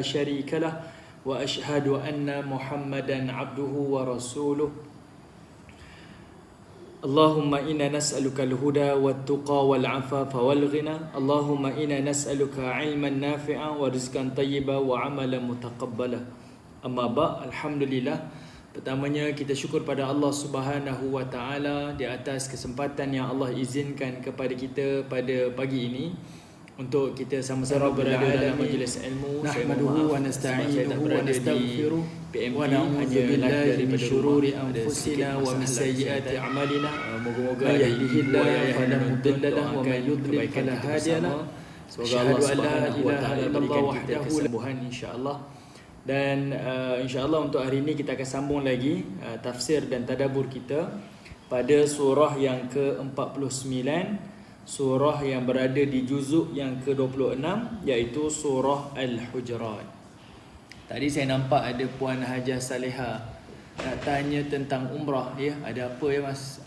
شريك له وأشهد أن محمدا عبده ورسوله اللهم إنا نسألك الهدى والتقى والعفاف والغنى اللهم إنا نسألك علما نافعا ورزقا طيبا وعملا متقبلا أما بعد الحمد لله. Pertamanya kita syukur pada Allah Subhanahu wa taala di atas kesempatan yang Allah izinkan kepada kita pada pagi ini untuk kita sama-sama berada dalam majlis ilmu. Nahmaduhu wa nasta'inuhu wa nastaghfiruh wa na'udzu billahi min syururi anfusina wa min sayyiati a'malina. Moga-moga yahdihillahu fala mudilla lahu wa may yudlil fala hadiya lahu. Semoga Allah Subhanahu wa taala berikan kita kesembuhan insya-Allah. Dan insya-Allah untuk hari ini kita akan sambung lagi tafsir dan tadabbur kita pada surah yang ke-49, surah yang berada di juzuk yang ke-26, iaitu surah Al-Hujurat. Tadi saya nampak ada Puan Hajah Saleha nak tanya tentang umrah ya. Ada apa ya Mas?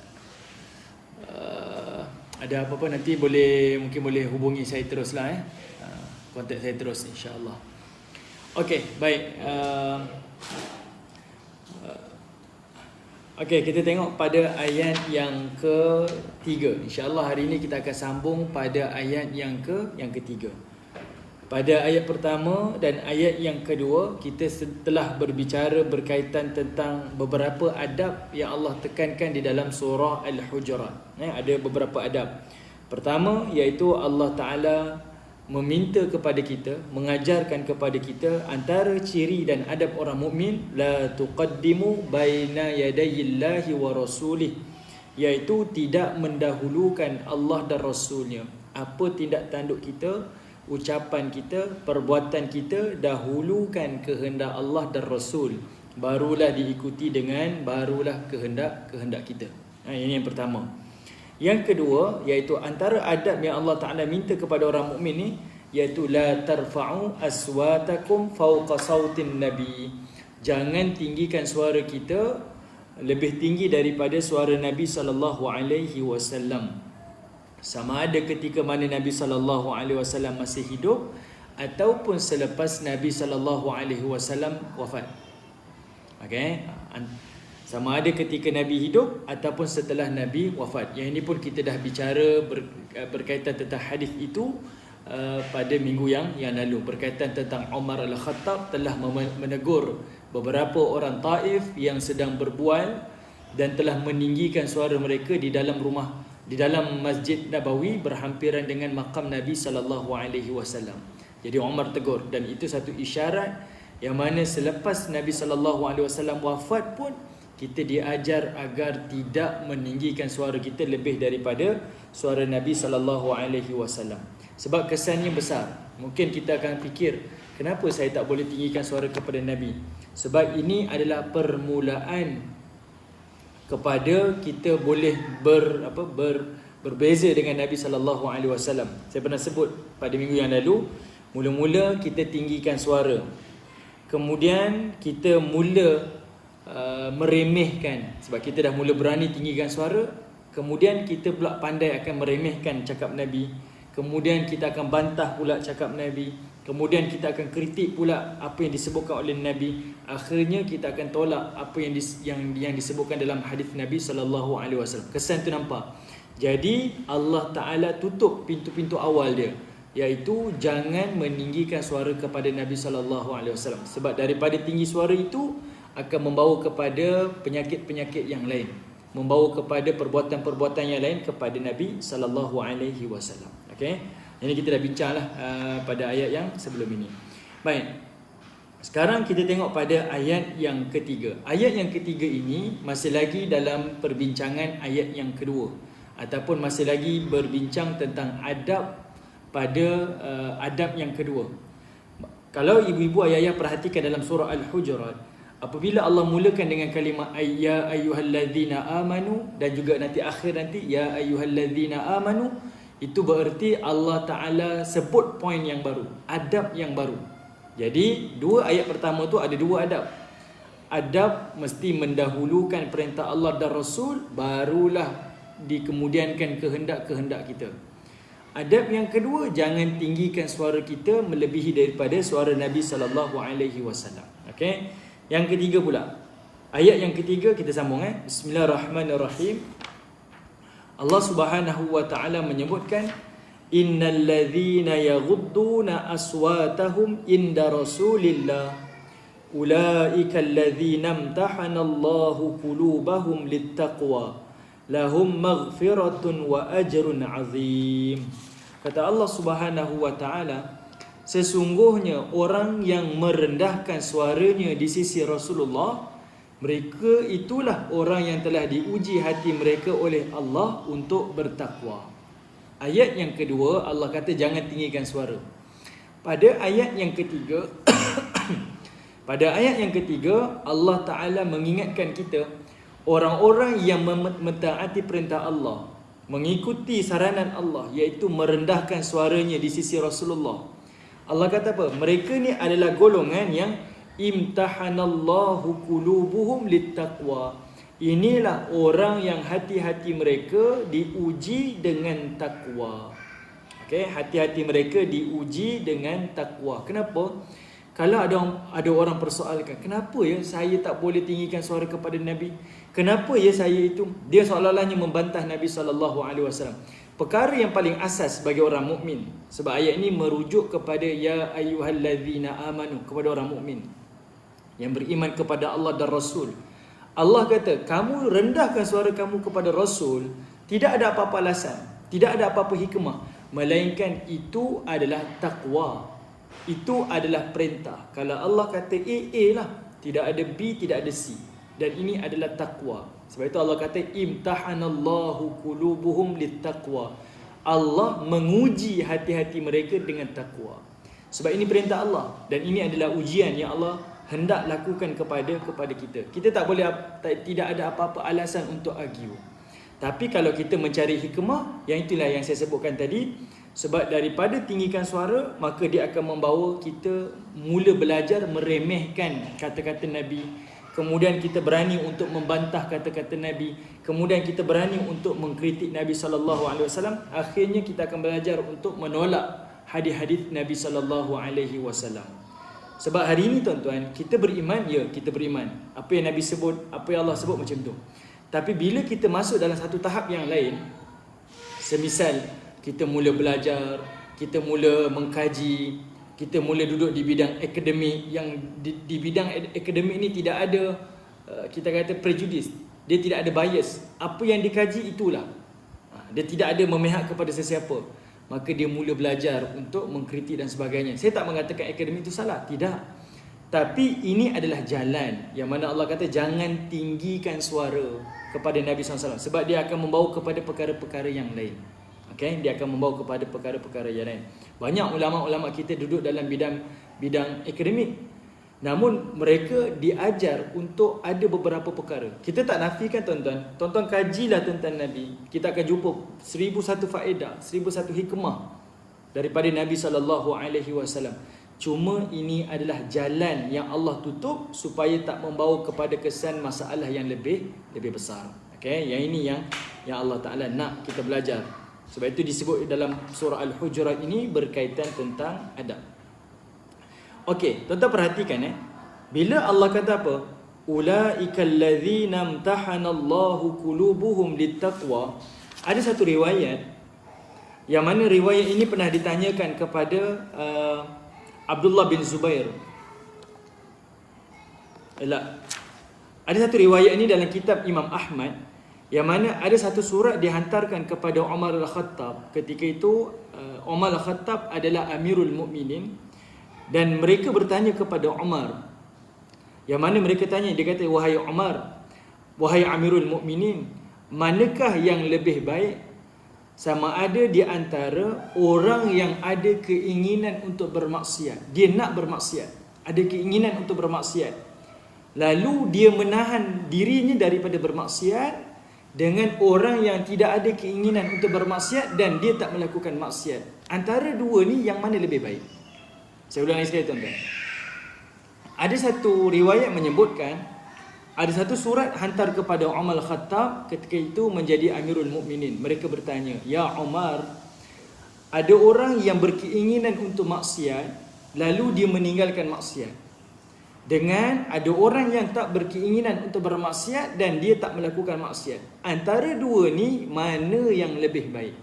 Ada apa-apa nanti mungkin boleh hubungi saya teruslah kontak saya terus insya-Allah. Okey, baik. Okey, kita tengok pada ayat yang ketiga. InsyaAllah hari ini kita akan sambung pada ayat yang ketiga. Pada ayat pertama dan ayat yang kedua, kita telah berbicara berkaitan tentang beberapa adab yang Allah tekankan di dalam surah Al-Hujurat. Ada beberapa adab. Pertama, iaitu Allah Ta'ala meminta kepada kita, mengajarkan kepada kita antara ciri dan adab orang mukmin, la tuqaddimu baina yadayillahi wa rasulih, iaitu tidak mendahulukan Allah dan Rasulnya. Apa tindak tanduk kita, ucapan kita, perbuatan kita, dahulukan kehendak Allah dan Rasul, barulah diikuti dengan barulah kehendak kita. Ini yang pertama. Yang kedua, iaitu antara adab yang Allah Ta'ala minta kepada orang mukmin ni, iaitu la tarfa'u aswatakum fawqa sautin nabi. Jangan tinggikan suara kita lebih tinggi daripada suara Nabi SAW. Sama ada ketika mana Nabi SAW masih hidup ataupun selepas Nabi SAW wafat. Okey, sama ada ketika Nabi hidup ataupun setelah Nabi wafat. Yang ini pun kita dah bicara berkaitan tentang hadis itu pada minggu yang lalu, berkaitan tentang Umar Al-Khattab telah menegur beberapa orang Taif yang sedang berbual dan telah meninggikan suara mereka di dalam Masjid Nabawi berhampiran dengan makam Nabi SAW. Jadi Umar tegur, dan itu satu isyarat yang mana selepas Nabi SAW wafat pun kita diajar agar tidak meninggikan suara kita lebih daripada suara Nabi SAW. Sebab kesannya besar. Mungkin kita akan fikir, kenapa saya tak boleh tinggikan suara kepada Nabi? Sebab ini adalah permulaan kepada kita boleh berbeza dengan Nabi SAW. Saya pernah sebut pada minggu yang lalu, mula-mula kita tinggikan suara, kemudian kita mula meremehkan, sebab kita dah mula berani tinggikan suara, kemudian kita pula pandai akan meremehkan cakap Nabi, kemudian kita akan bantah pula cakap Nabi, kemudian kita akan kritik pula apa yang disebutkan oleh Nabi, akhirnya kita akan tolak apa yang disebutkan dalam hadis Nabi SAW. Kesan tu nampak. Jadi Allah Ta'ala tutup pintu-pintu awal dia, iaitu jangan meninggikan suara kepada Nabi SAW. Sebab daripada tinggi suara itu akan membawa kepada penyakit-penyakit yang lain, membawa kepada perbuatan-perbuatan yang lain kepada Nabi SAW. Okey, ini kita dah bincanglah pada ayat yang sebelum ini. Baik, sekarang kita tengok pada ayat yang ketiga. Ayat yang ketiga ini masih lagi dalam perbincangan ayat yang kedua, ataupun masih lagi berbincang tentang adab pada adab yang kedua. Kalau ibu-ibu ayah-ayah perhatikan dalam surah Al-Hujurat, apabila Allah mulakan dengan kalimah ya ayyuhalladzina amanu, dan juga nanti akhir ya ayyuhalladzina amanu, itu bererti Allah Ta'ala sebut poin yang baru, adab yang baru. Jadi dua ayat pertama tu ada dua adab. Adab mesti mendahulukan perintah Allah dan Rasul, barulah dikemudiankan kehendak-kehendak kita. Adab yang kedua, jangan tinggikan suara kita melebihi daripada suara Nabi sallallahu alaihi wasallam. Okey. Yang ketiga pula. Ayat yang ketiga kita sambung Bismillahirrahmanirrahim. Allah Subhanahu wa taala menyebutkan innal ladzina yaghudduna aswatahum inda Rasulillah ulaika alladzina imtahana Allahu qulubahum littaqwa lahum maghfiratun wa ajrun azim. Kata Allah Subhanahu wa taala, sesungguhnya orang yang merendahkan suaranya di sisi Rasulullah, mereka itulah orang yang telah diuji hati mereka oleh Allah untuk bertakwa. Ayat yang kedua, Allah kata jangan tinggikan suara. Pada ayat yang ketiga Allah Ta'ala mengingatkan kita, orang-orang yang mentaati perintah Allah, mengikuti saranan Allah, iaitu merendahkan suaranya di sisi Rasulullah. Allah kata apa? Mereka ni adalah golongan yang imtahanallahu qulubuhum littaqwa. Inilah orang yang hati-hati mereka diuji dengan takwa. Okey, hati-hati mereka diuji dengan takwa. Kenapa? Kalau ada orang persoalkan, kenapa ya saya tak boleh tinggikan suara kepada Nabi? Kenapa ya saya itu? Dia seolah-olahnya membantah Nabi SAW. Perkara yang paling asas bagi orang mukmin. Sebab ayat ini merujuk kepada ya ayyuhallazina amanu, kepada orang mukmin yang beriman kepada Allah dan Rasul. Allah kata, kamu rendahkan suara kamu kepada Rasul, tidak ada apa-apa alasan, tidak ada apa-apa hikmah, melainkan itu adalah takwa. Itu adalah perintah. Kalau Allah kata A lah, tidak ada B, tidak ada C. Dan ini adalah takwa. Sebab itu Allah kata imtahanallahu qulubuhum littaqwa. Allah menguji hati-hati mereka dengan takwa. Sebab ini perintah Allah dan ini adalah ujian yang Allah hendak lakukan kepada kita. Kita tidak ada apa-apa alasan untuk argue. Tapi kalau kita mencari hikmah, yang itulah yang saya sebutkan tadi, sebab daripada tinggikan suara, maka dia akan membawa kita mula belajar meremehkan kata-kata Nabi. Kemudian kita berani untuk membantah kata-kata Nabi. Kemudian kita berani untuk mengkritik Nabi SAW. Akhirnya kita akan belajar untuk menolak hadis-hadis Nabi SAW. Sebab hari ini tuan-tuan, kita beriman, ya kita beriman. Apa yang Nabi sebut, apa yang Allah sebut macam tu. Tapi bila kita masuk dalam satu tahap yang lain, semisal kita mula belajar, kita mula mengkaji, kita mula duduk di bidang akademik, yang di bidang akademik ni tidak ada kita kata prejudice, dia tidak ada bias. Apa yang dikaji itulah. Dia tidak ada memihak kepada sesiapa. Maka dia mula belajar untuk mengkritik dan sebagainya. Saya tak mengatakan akademik itu salah, tidak. Tapi ini adalah jalan yang mana Allah kata jangan tinggikan suara kepada Nabi SAW. Sebab dia akan membawa kepada perkara-perkara yang lain. Okay? Dia akan membawa kepada perkara-perkara yang lain. Banyak ulama-ulama kita duduk dalam bidang akademik, namun mereka diajar untuk ada beberapa perkara. Kita tak nafikan tuan-tuan. Tuan-tuan kajilah tentang Nabi. Kita akan jumpa 1001 faedah, 1001 hikmah daripada Nabi SAW. Cuma ini adalah jalan yang Allah tutup supaya tak membawa kepada kesan masalah yang lebih besar. Okay? Yang ini yang Allah Ta'ala nak kita belajar. Sebab itu disebut dalam surah Al-Hujurat ini berkaitan tentang adab. Okey, tuan-tuan perhatikan bila Allah kata apa? Ulaikal ladzina imtahanallahu qulubuhum littaqwa. Ada satu riwayat yang mana riwayat ini pernah ditanyakan kepada Abdullah bin Zubair. Ada satu riwayat ini dalam kitab Imam Ahmad, yang mana ada satu surat dihantarkan kepada Umar Al-Khattab. Ketika itu Umar Al-Khattab adalah Amirul Mukminin. Dan mereka bertanya kepada Umar, yang mana mereka tanya, dia kata, wahai Umar, wahai Amirul Mukminin, manakah yang lebih baik sama ada di antara orang yang ada keinginan untuk bermaksiat, dia nak bermaksiat, ada keinginan untuk bermaksiat, lalu dia menahan dirinya daripada bermaksiat, dengan orang yang tidak ada keinginan untuk bermaksiat dan dia tak melakukan maksiat. Antara dua ni yang mana lebih baik? Saya ulang lagi sekali tuan-tuan. Ada satu riwayat menyebutkan ada satu surat hantar kepada Umar Al-Khattab ketika itu menjadi Amirul Mukminin. Mereka bertanya, ya Umar, Ada orang yang berkeinginan untuk maksiat, lalu dia meninggalkan maksiat. Dengan ada orang yang tak berkeinginan untuk bermaksiat dan dia tak melakukan maksiat. Antara dua ni, mana yang lebih baik?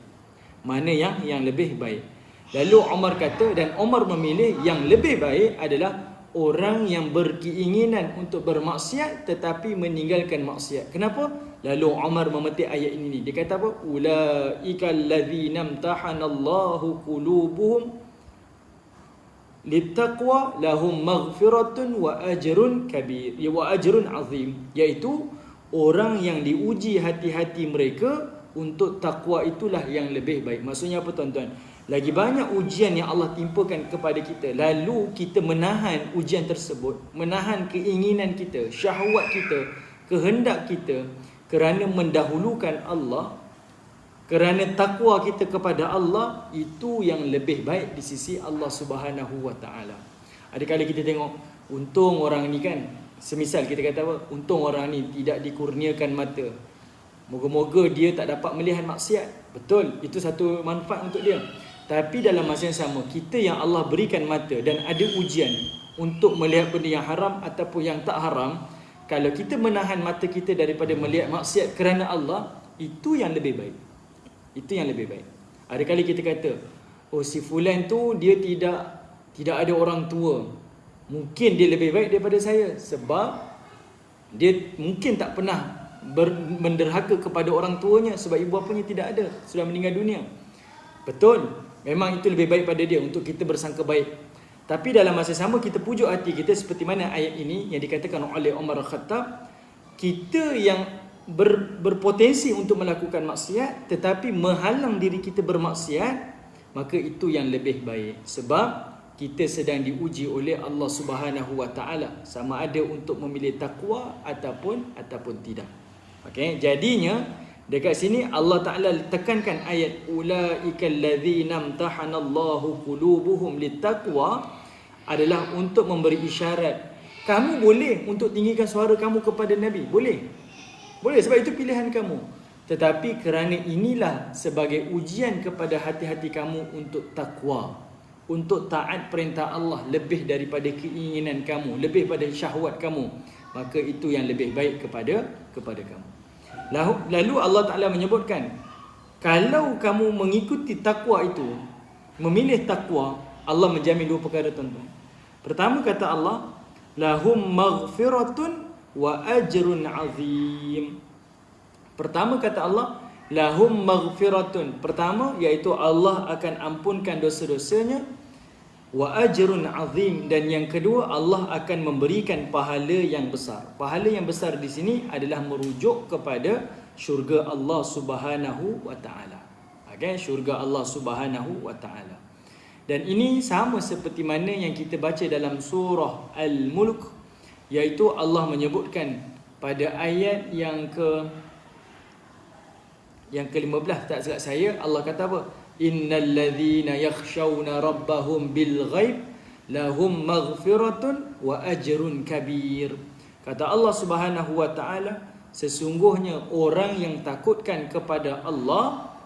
Mana yang lebih baik? Lalu Umar kata, dan Umar memilih yang lebih baik adalah orang yang berkeinginan untuk bermaksiat tetapi meninggalkan maksiat. Kenapa? Lalu Umar memetik ayat ini. Dia kata apa? Ulaikal ladzina imtahanallahu qulubuhum littaqwa lahum maghfiratun wa ajrun kabir, wa ajrun azim. Iaitu orang yang diuji hati-hati mereka untuk takwa, itulah yang lebih baik. Maksudnya apa tuan-tuan? Lagi banyak ujian yang Allah timpakan kepada kita, lalu kita menahan ujian tersebut, menahan keinginan kita, syahwat kita, kehendak kita, kerana mendahulukan Allah, kerana takwa kita kepada Allah, itu yang lebih baik di sisi Allah Subhanahu Wa Taala. Ada kali kita tengok, untung orang ni kan, semisal kita kata apa, untung orang ni tidak dikurniakan mata, moga-moga dia tak dapat melihat maksiat. Betul, itu satu manfaat untuk dia. Tapi dalam masa yang sama, kita yang Allah berikan mata dan ada ujian untuk melihat benda yang haram ataupun yang tak haram, kalau kita menahan mata kita daripada melihat maksiat kerana Allah, itu yang lebih baik. Itu yang lebih baik. Ada kali kita kata, oh si fulan tu dia tidak ada orang tua, mungkin dia lebih baik daripada saya sebab dia mungkin tak pernah menderhaka kepada orang tuanya sebab ibu bapanya tidak ada, sudah meninggal dunia. Betul, memang itu lebih baik pada dia untuk kita bersangka baik. Tapi dalam masa sama kita pujuk hati kita seperti mana ayat ini yang dikatakan oleh Umar Khattab, kita yang berpotensi untuk melakukan maksiat tetapi menghalang diri kita bermaksiat, maka itu yang lebih baik. Sebab kita sedang diuji oleh Allah Subhanahu Wa Taala, sama ada untuk memilih takwa ataupun tidak. Okey, jadinya dekat sini Allah Taala tekankan ayat ulaikal ladzina imtahanallahu qulubuhum littaqwa adalah untuk memberi isyarat. Kamu boleh untuk tinggikan suara kamu kepada Nabi, boleh sebab itu pilihan kamu. Tetapi kerana inilah sebagai ujian kepada hati-hati kamu untuk takwa, untuk taat perintah Allah lebih daripada keinginan kamu, lebih pada syahwat kamu, maka itu yang lebih baik kepada kamu. Lalu Allah Ta'ala menyebutkan, kalau kamu mengikuti takwa itu, memilih takwa, Allah menjamin dua perkara tuan-tuan. Pertama kata Allah, lahum maghfiratun wa ajrun azim. Pertama kata Allah, lahum maghfiratun. Pertama iaitu Allah akan ampunkan dosa-dosanya, wa ajrun azim, dan yang kedua Allah akan memberikan pahala yang besar. Pahala yang besar di sini adalah merujuk kepada syurga Allah Subhanahu Wa Taala. Okay? Syurga Allah Subhanahu Wa Taala. Dan ini sama seperti mana yang kita baca dalam surah Al-Mulk, iaitu Allah menyebutkan pada ayat yang ke-15, tak silap saya, Allah kata apa? Innal ladzina yakhshawna rabbahum bil ghaib lahum maghfiratun wa ajrun kabir. Kata Allah Subhanahu Wa Taala, sesungguhnya orang yang takutkan kepada Allah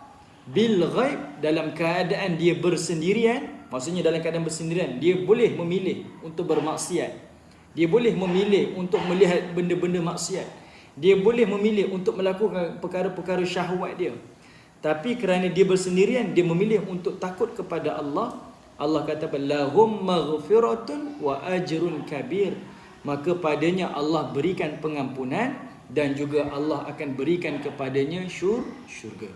bil ghaib, dalam keadaan dia bersendirian. Maksudnya dalam keadaan bersendirian, dia boleh memilih untuk bermaksiat, dia boleh memilih untuk melihat benda-benda maksiat, dia boleh memilih untuk melakukan perkara-perkara syahwat dia. Tapi kerana dia bersendirian, dia memilih untuk takut kepada Allah. Allah kata lahum maghfiratun wa ajrun kabir, maka padanya Allah berikan pengampunan dan juga Allah akan berikan kepadanya syurga.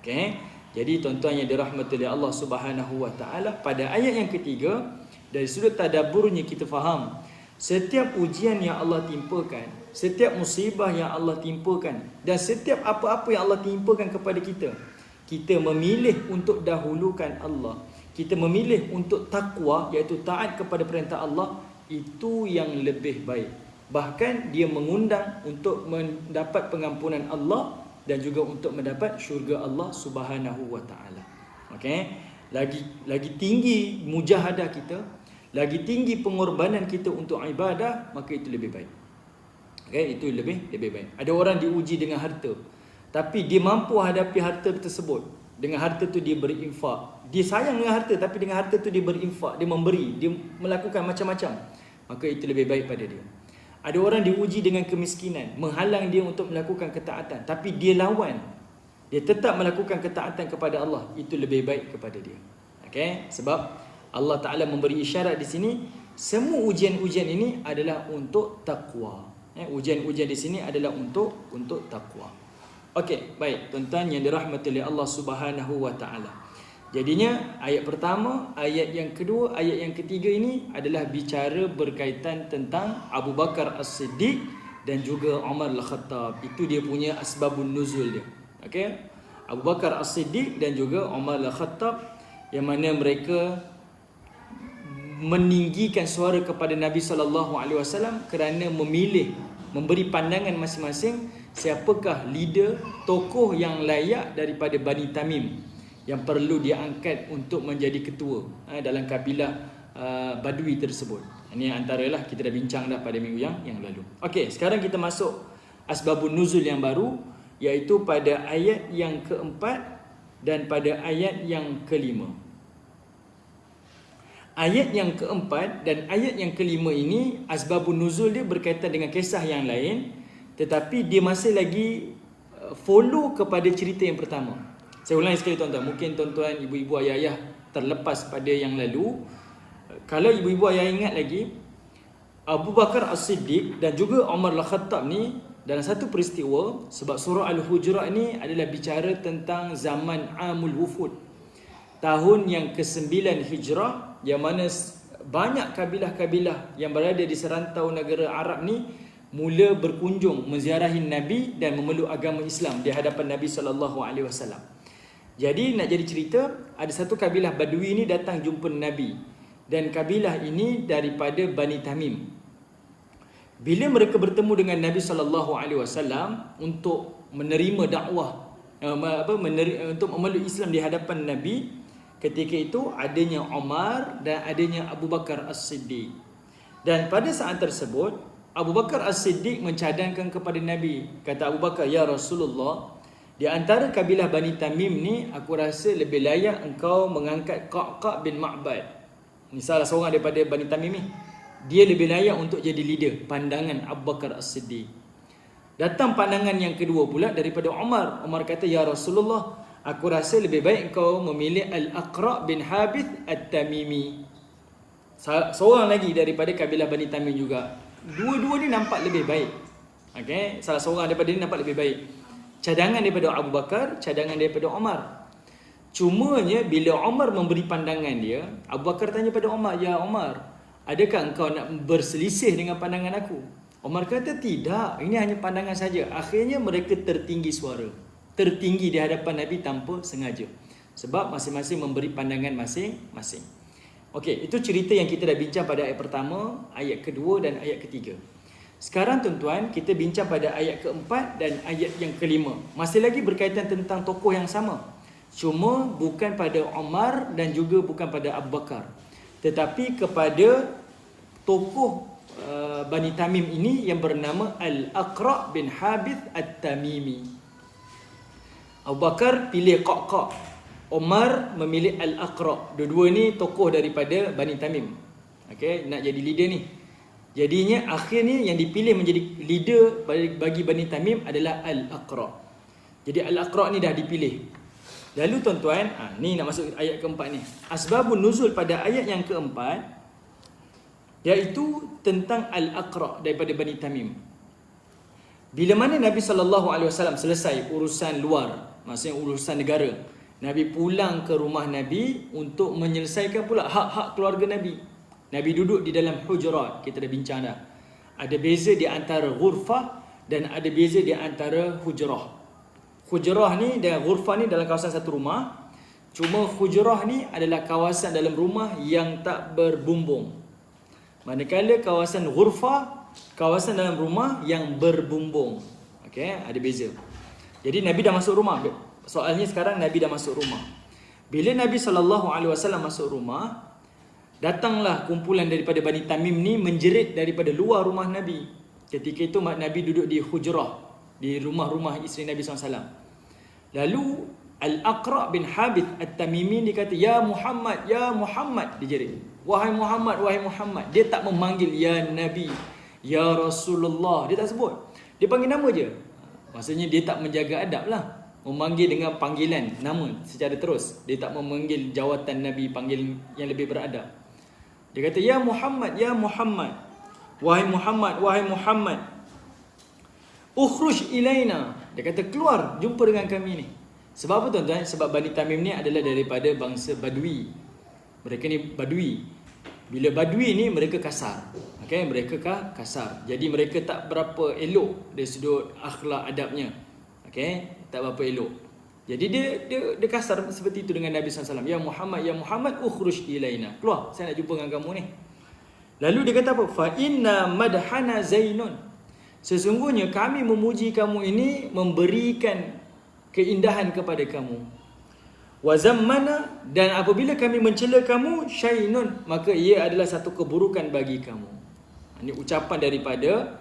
Okey. Jadi tuan-tuan yang dirahmati oleh Allah Subhanahu Wa Taala, pada ayat yang ketiga, dari sudut tadabburnya kita faham, setiap ujian yang Allah timpakan, setiap musibah yang Allah timpakan, dan setiap apa-apa yang Allah timpakan kepada kita, kita memilih untuk dahulukan Allah, kita memilih untuk takwa, iaitu taat kepada perintah Allah, itu yang lebih baik. Bahkan dia mengundang untuk mendapat pengampunan Allah dan juga untuk mendapat syurga Allah Subhanahu Wa Taala. Okey, lagi tinggi mujahadah kita, lagi tinggi pengorbanan kita untuk ibadah, maka itu lebih baik. Okey, itu lebih baik. Ada orang diuji dengan harta, tapi dia mampu hadapi harta tersebut, Dengan harta tu dia berinfak. Dia sayang dengan harta, tapi dengan harta tu dia berinfak, dia memberi, dia melakukan macam-macam, maka itu lebih baik pada dia. Ada orang diuji dengan kemiskinan, menghalang dia untuk melakukan ketaatan, tapi dia lawan, dia tetap melakukan ketaatan kepada Allah, itu lebih baik kepada dia. Okey, sebab Allah Taala memberi isyarat di sini, semua ujian-ujian ini adalah untuk takwa. Ujian-ujian di sini adalah untuk takwa. Okey, baik tuan-tuan yang dirahmati oleh Allah Subhanahu wa taala. Jadinya ayat pertama, ayat yang kedua, ayat yang ketiga ini adalah bicara berkaitan tentang Abu Bakar As-Siddiq dan juga Umar Al-Khattab. Itu dia punya asbabun nuzul dia. Okey. Abu Bakar As-Siddiq dan juga Umar Al-Khattab, yang mana mereka meninggikan suara kepada Nabi SAW kerana memilih, memberi pandangan masing-masing siapakah leader, tokoh yang layak daripada Bani Tamim yang perlu diangkat untuk menjadi ketua dalam kabilah Badui tersebut. Ini antaralah kita dah bincang dah pada minggu yang lalu. Okey, sekarang kita masuk asbabun nuzul yang baru, iaitu pada ayat yang keempat dan pada ayat yang kelima. Ayat yang keempat dan ayat yang kelima ini, asbabun nuzul dia berkaitan dengan kisah yang lain, tetapi dia masih lagi follow kepada cerita yang pertama. Saya ulangi sekali tuan-tuan, mungkin tuan-tuan, ibu-ibu, ayah-ayah terlepas pada yang lalu. Kalau ibu-ibu, ayah ingat lagi, Abu Bakar As-Siddiq dan juga Umar Al-Khattab ni dalam satu peristiwa, sebab surah Al-Hujurat ni adalah bicara tentang zaman Amul Wufud, tahun yang ke-9 Hijrah, yang mana banyak kabilah-kabilah yang berada di serantau negara Arab ni mula berkunjung menziarahi Nabi dan memeluk agama Islam di hadapan Nabi SAW. Jadi nak jadi cerita, ada satu kabilah Badui ni datang jumpa Nabi, dan kabilah ini daripada Bani Tamim. Bila mereka bertemu dengan Nabi SAW untuk menerima dakwah, untuk memeluk Islam di hadapan Nabi, ketika itu adanya Umar dan adanya Abu Bakar As-Siddiq. Dan pada saat tersebut, Abu Bakar As-Siddiq mencadangkan kepada Nabi. Kata Abu Bakar, "Ya Rasulullah, di antara kabilah Bani Tamim ni, aku rasa lebih layak engkau mengangkat Qa'qa' bin Ma'bad." Ini salah seorang daripada Bani Tamim ni. Dia lebih layak untuk jadi leader, pandangan Abu Bakar As-Siddiq. Datang pandangan yang kedua pula daripada Umar. Umar kata, "Ya Rasulullah, aku rasa lebih baik engkau memilih Al-Aqra' bin Habith At-Tamimi." Seorang lagi daripada kabilah Bani Tamim juga. Dua-dua ni nampak lebih baik. Okey, salah seorang daripada ni nampak lebih baik. Cadangan daripada Abu Bakar, cadangan daripada Umar. Cumanya bila Umar memberi pandangan dia, Abu Bakar tanya pada Umar, "Ya Umar, adakah engkau nak berselisih dengan pandangan aku?" Umar kata, "Tidak, ini hanya pandangan saja." Akhirnya mereka tertinggi suara, tertinggi di hadapan Nabi tanpa sengaja, sebab masing-masing memberi pandangan masing-masing. Okey, itu cerita yang kita dah bincang pada ayat pertama, ayat kedua dan ayat ketiga. Sekarang tuan-tuan, kita bincang pada ayat keempat dan ayat yang kelima. Masih lagi berkaitan tentang tokoh yang sama, cuma bukan pada Umar dan juga bukan pada Abu Bakar, tetapi kepada tokoh Bani Tamim ini yang bernama Al-Aqra' bin Habith At-Tamimi. Abu Bakar pilih Qa'qa', Umar memilih Al-Aqra'. Dua-dua ni tokoh daripada Bani Tamim. Okey, nak jadi leader ni. Jadinya akhirnya yang dipilih menjadi leader bagi Bani Tamim adalah Al-Aqra'. Jadi Al-Aqra' ni dah dipilih. Lalu tuan-tuan, ni nak masuk ayat keempat ni. Asbabun nuzul pada ayat yang keempat, iaitu tentang Al-Aqra' daripada Bani Tamim. Bila mana Nabi SAW selesai urusan luar, maksudnya urusan negara, Nabi pulang ke rumah Nabi untuk menyelesaikan pula hak-hak keluarga Nabi. Nabi duduk di dalam hujurat, kita dah bincang dah. Ada beza di antara ghurfah dan ada beza di antara hujrah. Hujrah ni dan ghurfah ni dalam kawasan satu rumah. Cuma hujrah ni adalah kawasan dalam rumah yang tak berbumbung. Manakala kawasan ghurfah, kawasan dalam rumah yang berbumbung. Okey, ada beza. Jadi Nabi dah masuk rumah. Soalnya sekarang Nabi dah masuk rumah. Bila Nabi SAW masuk rumah, datanglah kumpulan daripada Bani Tamim ni menjerit daripada luar rumah Nabi. Ketika itu Nabi duduk di hujrah, di rumah-rumah isteri Nabi SAW. Lalu Al-Aqra' bin Habith At-Tamimi, dia kata, ya Muhammad, ya Muhammad. Dia jerit, wahai Muhammad, wahai Muhammad. Dia tak memanggil ya Nabi, ya Rasulullah. Dia tak sebut. Dia panggil nama je. Maksudnya dia tak menjaga adab lah, memanggil dengan panggilan nama secara terus. Dia tak memanggil jawatan Nabi, panggil yang lebih beradab. Dia kata, ya Muhammad, ya Muhammad, wahai Muhammad, wahai Muhammad, ukhruj ilaina. Dia kata, keluar, jumpa dengan kami ni. Sebab apa tuan-tuan? Sebab Bani Tamim ni adalah daripada bangsa Badui. Mereka ni Badui. Bila Badui ni mereka kasar. Okay, mereka kasar. Jadi mereka tak berapa elok dari sudut akhlak adabnya. Okay, tak berapa elok. Jadi dia kasar seperti itu dengan Nabi SAW. Ya Muhammad, ukhruj ilaina. Keluar, saya nak jumpa dengan kamu ni. Lalu dia kata apa? Fa inna madhana zainun. Sesungguhnya kami memuji kamu ini memberikan keindahan kepada kamu. Wa zammana, dan apabila kami mencela kamu, syainun, maka ia adalah satu keburukan bagi kamu. Ini ucapan daripada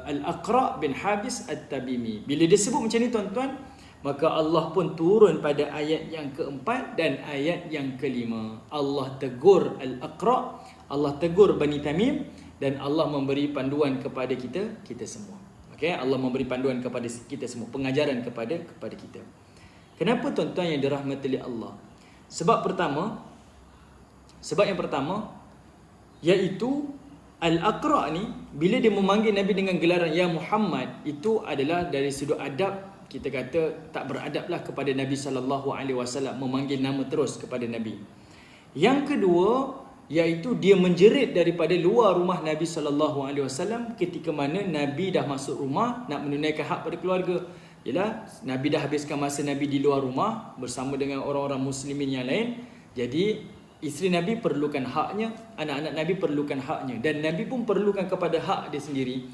Al-Aqra' bin Habis At-Tabimi. Bila dia sebut macam ni tuan-tuan, maka Allah pun turun pada ayat yang keempat dan ayat yang kelima. Allah tegur Al-Aqra', Allah tegur Bani Tamim, dan Allah memberi panduan kepada kita semua. Okay? Allah memberi panduan kepada kita semua, pengajaran kepada kita. Kenapa tuan-tuan yang dirahmati oleh Allah? Sebab yang pertama iaitu Al-Aqra' ni bila dia memanggil Nabi dengan gelaran ya Muhammad, itu adalah dari sudut adab, kita kata tak beradablah kepada Nabi SAW memanggil nama terus kepada Nabi. Yang kedua iaitu dia menjerit daripada luar rumah Nabi SAW ketika mana Nabi dah masuk rumah nak menunaikan hak pada keluarga. Yalah, Nabi dah habiskan masa Nabi di luar rumah bersama dengan orang-orang muslimin yang lain. Jadi isteri Nabi perlukan haknya, anak-anak Nabi perlukan haknya, dan Nabi pun perlukan kepada hak dia sendiri,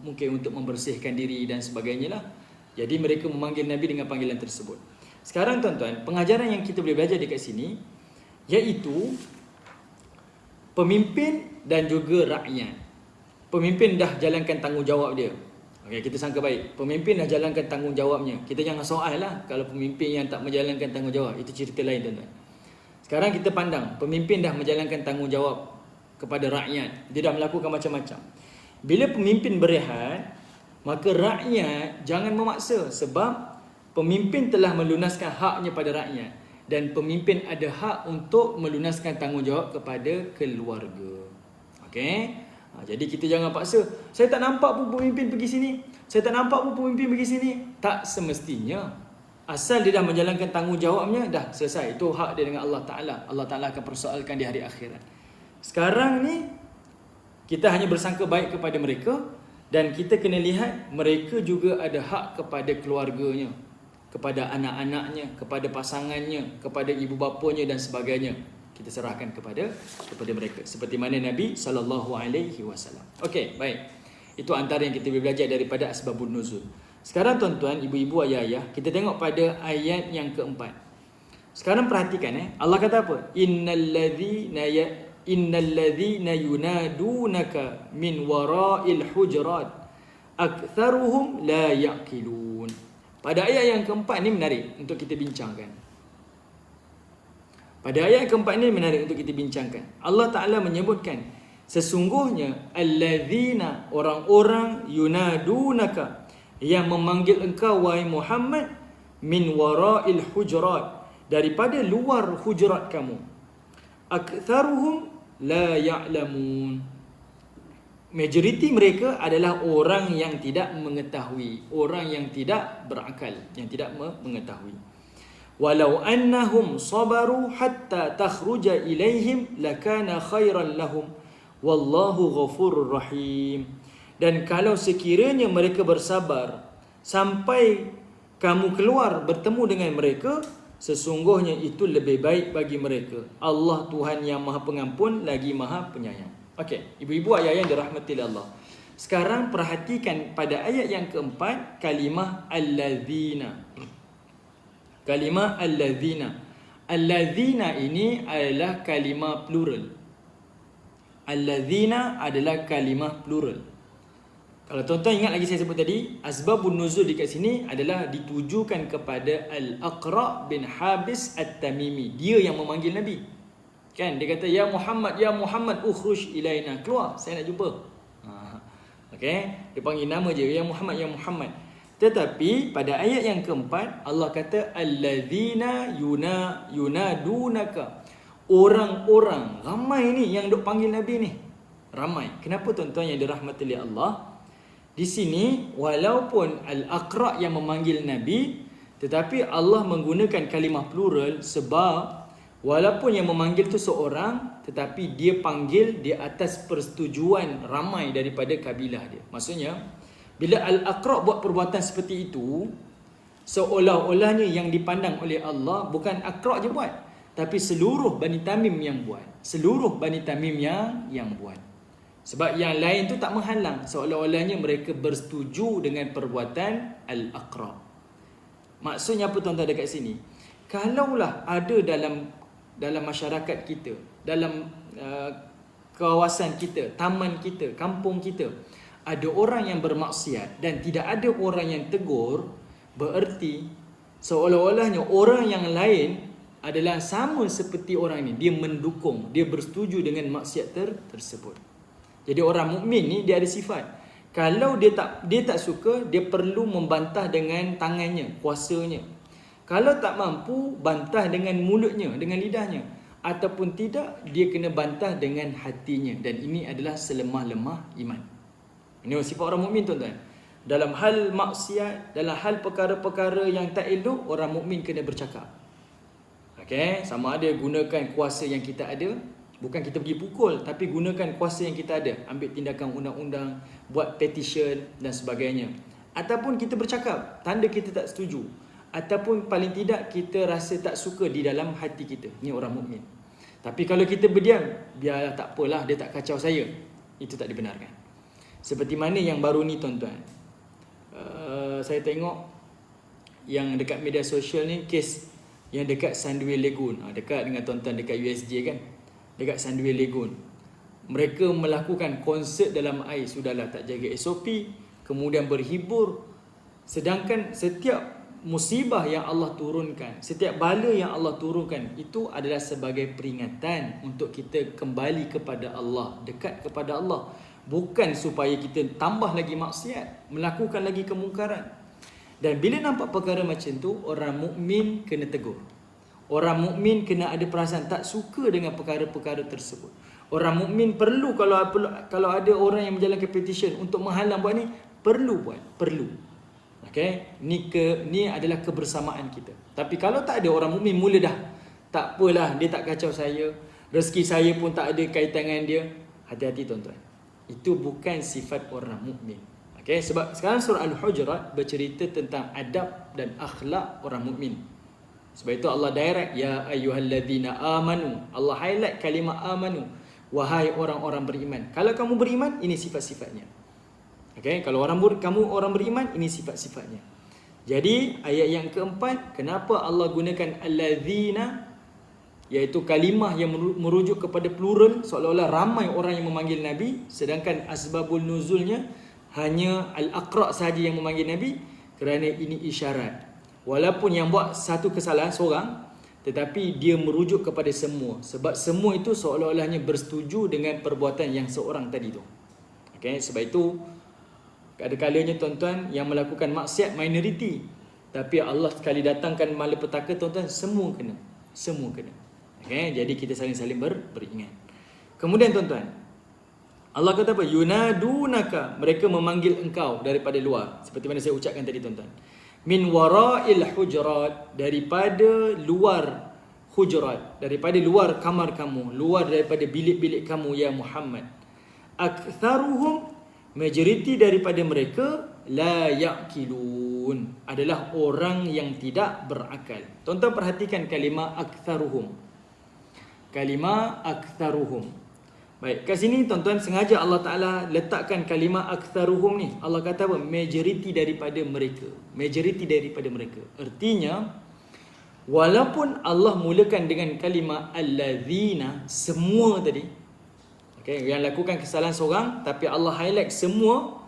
mungkin untuk membersihkan diri dan sebagainya lah. Jadi mereka memanggil Nabi dengan panggilan tersebut. Sekarang tuan-tuan, pengajaran yang kita boleh belajar dekat sini iaitu pemimpin dan juga rakyat. Pemimpin dah jalankan tanggungjawab dia. Okay, kita sangka baik, pemimpin dah jalankan tanggungjawabnya. Kita jangan soal lah kalau pemimpin yang tak menjalankan tanggungjawab. Itu cerita lain tuan-tuan. Sekarang kita pandang, pemimpin dah menjalankan tanggungjawab kepada rakyat. Dia dah melakukan macam-macam. Bila pemimpin berehat, maka rakyat jangan memaksa. Sebab pemimpin telah melunaskan haknya pada rakyat. Dan pemimpin ada hak untuk melunaskan tanggungjawab kepada keluarga. Okay? Jadi kita jangan paksa. Saya tak nampak pun pemimpin pergi sini. Saya tak nampak pun pemimpin pergi sini. Tak semestinya. Asal dia dah menjalankan tanggungjawabnya, dah selesai. Itu hak dia dengan Allah Ta'ala. Allah Ta'ala akan persoalkan di hari akhirat. Sekarang ni, kita hanya bersangka baik kepada mereka. Dan kita kena lihat, mereka juga ada hak kepada keluarganya, kepada anak-anaknya, kepada pasangannya, kepada ibu bapanya dan sebagainya. Kita serahkan kepada mereka. Seperti mana Nabi SAW. Okey, baik. Itu antara yang kita boleh belajar daripada asbabun nuzul. Sekarang tuan-tuan, ibu-ibu, ayah-ayah, kita tengok pada ayat yang keempat. Sekarang perhatikan Allah kata apa? Innal ladzina yunadunaka min wara'il hujurat aktsaruhum la yaqilun. Pada ayat yang keempat ni menarik untuk kita bincangkan. Pada ayat yang keempat ni menarik untuk kita bincangkan. Allah Ta'ala menyebutkan sesungguhnya alladzina, orang-orang, yunadunaka, yang memanggil engkau wahai Muhammad, min wara'il hujurat, daripada luar hujurat kamu. Aktsaruhum la ya'lamun. Majoriti mereka adalah orang yang tidak mengetahui, orang yang tidak berakal, yang tidak mengetahui. Walau annahum sabaru hatta takhruja ilaihim lakana khairan lahum wallahu ghafurur rahim. Dan kalau sekiranya mereka bersabar sampai kamu keluar bertemu dengan mereka, sesungguhnya itu lebih baik bagi mereka. Allah Tuhan yang Maha Pengampun lagi Maha Penyayang. Okey, ibu-ibu ayah yang dirahmati Allah. Sekarang perhatikan pada ayat yang keempat, kalimah alladzina. Kalimah alladzina. Alladzina ini adalah kalimah plural. Alladzina adalah kalimah plural. Kalau tuan-tuan ingat lagi saya sebut tadi, asbabun nuzul dekat sini adalah ditujukan kepada Al-Aqra' bin Habis At-Tamimi. Dia yang memanggil Nabi. Kan dia kata ya Muhammad ukhruj ilaina, keluar saya nak jumpa. Okey, dia panggil nama je ya Muhammad ya Muhammad. Tetapi pada ayat yang keempat Allah kata allazina yunadunaka. Orang-orang ramai ni yang duk panggil Nabi ni. Ramai. Kenapa tuan-tuan yang dirahmati oleh Allah? Di sini walaupun Al-Aqra' yang memanggil Nabi, tetapi Allah menggunakan kalimah plural sebab walaupun yang memanggil tu seorang, tetapi dia panggil di atas persetujuan ramai daripada kabilah dia. Maksudnya bila Al-Aqra' buat perbuatan seperti itu, seolah-olahnya yang dipandang oleh Allah bukan Aqra' je buat, tapi seluruh Bani Tamim yang buat. Seluruh Bani Tamim yang buat. Sebab yang lain tu tak menghalang, seolah-olahnya mereka bersetuju dengan perbuatan Al-Aqra'. Maksudnya apa tuan-tuan dekat sini? Kalaulah ada dalam masyarakat kita, dalam kawasan kita, taman kita, kampung kita, ada orang yang bermaksiat dan tidak ada orang yang tegur, bererti seolah-olahnya orang yang lain adalah sama seperti orang ini. Dia mendukung, dia bersetuju dengan maksiat tersebut. Jadi orang mukmin ni dia ada sifat. Kalau dia tak suka, dia perlu membantah dengan tangannya, kuasanya. Kalau tak mampu, bantah dengan mulutnya, dengan lidahnya. Ataupun tidak, dia kena bantah dengan hatinya. Dan ini adalah selemah-lemah iman. Ini sifat orang mukmin tuan-tuan. Dalam hal maksiat, dalam hal perkara-perkara yang tak elok, orang mukmin kena bercakap. Okey, sama ada gunakan kuasa yang kita ada, bukan kita pergi pukul, tapi gunakan kuasa yang kita ada, ambil tindakan undang-undang, buat petition dan sebagainya. Ataupun kita bercakap, tanda kita tak setuju. Ataupun paling tidak kita rasa tak suka di dalam hati kita. Ini orang mukmin. Tapi kalau kita berdiam, biarlah tak apalah, dia tak kacau saya. Itu tak dibenarkan. Seperti mana yang baru ni tuan-tuan. Saya tengok yang dekat media sosial ni, kes yang dekat Sunway Lagoon. Dekat dengan tuan-tuan dekat USJ kan. Dekat Sunway Lagoon. Mereka melakukan konsert dalam air. Sudahlah tak jaga SOP. Kemudian berhibur. Sedangkan setiap musibah yang Allah turunkan, setiap bala yang Allah turunkan, itu adalah sebagai peringatan untuk kita kembali kepada Allah, dekat kepada Allah. Bukan supaya kita tambah lagi maksiat, melakukan lagi kemungkaran. Dan bila nampak perkara macam tu, orang mukmin kena tegur. Orang mukmin kena ada perasaan tak suka dengan perkara-perkara tersebut. Orang mukmin perlu, kalau ada orang yang menjalankan petition untuk menghalang buat ni, perlu buat, perlu. Okey, ni adalah kebersamaan kita. Tapi kalau tak ada, orang mukmin mula dah, tak apalah, dia tak kacau saya, rezeki saya pun tak ada kaitan dengan dia. Hati-hati tuan-tuan. Itu bukan sifat orang mukmin. Okey, sebab sekarang surah Al-Hujurat bercerita tentang adab dan akhlak orang mukmin. Sebab itu Allah direct ya ayyuhalladzina amanu. Allah highlight kalimah amanu. Wahai orang-orang beriman. Kalau kamu beriman, ini sifat-sifatnya. Okey, kalau kamu orang beriman, ini sifat-sifatnya. Jadi ayat yang keempat, kenapa Allah gunakan alladzina, iaitu kalimah yang merujuk kepada plural, seolah-olah ramai orang yang memanggil Nabi, sedangkan asbabul nuzulnya hanya Al-Aqra' sahaja yang memanggil Nabi, kerana ini isyarat. Walaupun yang buat satu kesalahan seorang, tetapi dia merujuk kepada semua. Sebab semua itu seolah-olahnya bersetuju dengan perbuatan yang seorang tadi tu. Okay, sebab itu kadang-kadangnya tuan-tuan yang melakukan maksiat minoriti, tapi Allah sekali datangkan malapetaka tuan-tuan, semua kena. Semua kena. Okay, jadi kita saling-saling beringat. Kemudian tuan-tuan, Allah kata apa? Yunadunaka, mereka memanggil engkau daripada luar. Seperti mana saya ucapkan tadi tuan-tuan. Min wara'il hujurat, daripada luar hujurat, daripada luar kamar kamu, luar daripada bilik-bilik kamu ya Muhammad. Aktharuhum, majoriti daripada mereka, la ya'kilun, adalah orang yang tidak berakal. Tuan-tuan perhatikan kalimah aktharuhum. Kalimah aktharuhum. Baik, kat sini tuan-tuan sengaja Allah Ta'ala letakkan kalimah aktharuhum ni. Allah kata apa? Majoriti daripada mereka. Majoriti daripada mereka. Artinya, walaupun Allah mulakan dengan kalimah alladzina, semua tadi, okay, yang lakukan kesalahan seorang, tapi Allah highlight semua,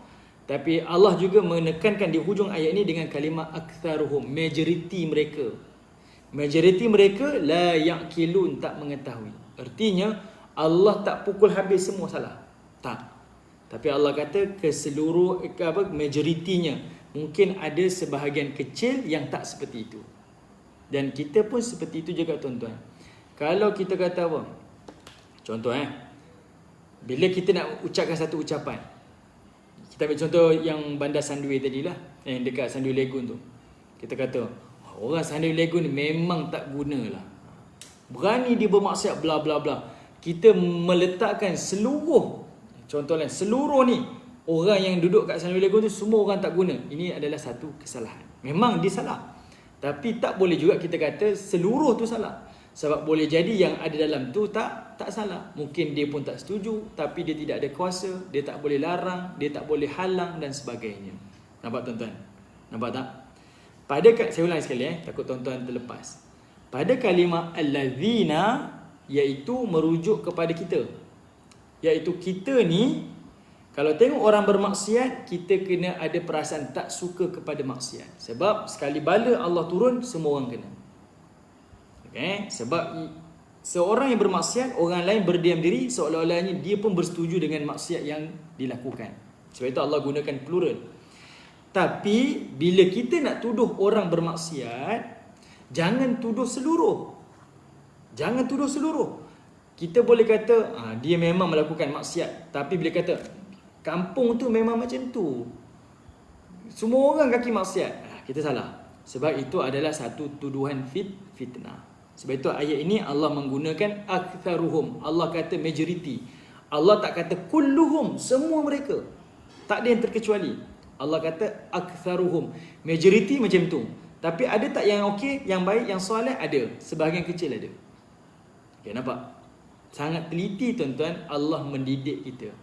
Tapi Allah juga menekankan di hujung ayat ini dengan kalimah aktsaruhum, majoriti mereka. Majoriti mereka la yaqilun, tak mengetahui. Artinya Allah tak pukul habis semua salah. Tak. Tapi Allah kata keseluruh majoritinya. Mungkin ada sebahagian kecil yang tak seperti itu. Dan kita pun seperti itu juga tuan-tuan. Kalau kita kata apa? Contoh bila kita nak ucapkan satu ucapan, kita ambil contoh yang Bandar Sandway tadilah, yang dekat Sandway Lagoon tu. Kita kata, orang Sandway Lagoon ni memang tak gunalah. Berani dia bermaksiat bla bla bla. Kita meletakkan seluruh, contohnya seluruh ni orang yang duduk kat Sandway Lagoon tu semua orang tak guna. Ini adalah satu kesalahan. Memang dia salah. Tapi tak boleh juga kita kata seluruh tu salah. Sebab boleh jadi yang ada dalam tu tak salah. Mungkin dia pun tak setuju, tapi dia tidak ada kuasa, dia tak boleh larang, dia tak boleh halang dan sebagainya. Nampak tuan-tuan? Nampak tak? Saya ulang sekali takut tuan-tuan terlepas. Pada kalimah allazina, iaitu merujuk kepada kita. Iaitu kita ni, kalau tengok orang bermaksiat, kita kena ada perasaan tak suka kepada maksiat. Sebab sekali bala Allah turun, semua orang kena. Sebab seorang yang bermaksiat, orang lain berdiam diri, seolah-olahnya dia pun bersetuju dengan maksiat yang dilakukan. Sebab itu Allah gunakan plural. Tapi bila kita nak tuduh orang bermaksiat, jangan tuduh seluruh. Jangan tuduh seluruh. Kita boleh kata dia memang melakukan maksiat, tapi bila kata kampung tu memang macam tu, semua orang kaki maksiat, kita salah. Sebab itu adalah satu tuduhan fitnah. Sebab itu ayat ini Allah menggunakan aktsaruhum. Allah kata majoriti. Allah tak kata kulluhum, semua mereka. Tak ada yang terkecuali. Allah kata aktsaruhum, majoriti macam tu. Tapi ada tak yang okey, yang baik, yang soleh? Ada. Sebahagian kecil ada. Okay, nampak? Sangat teliti tuan-tuan Allah mendidik kita.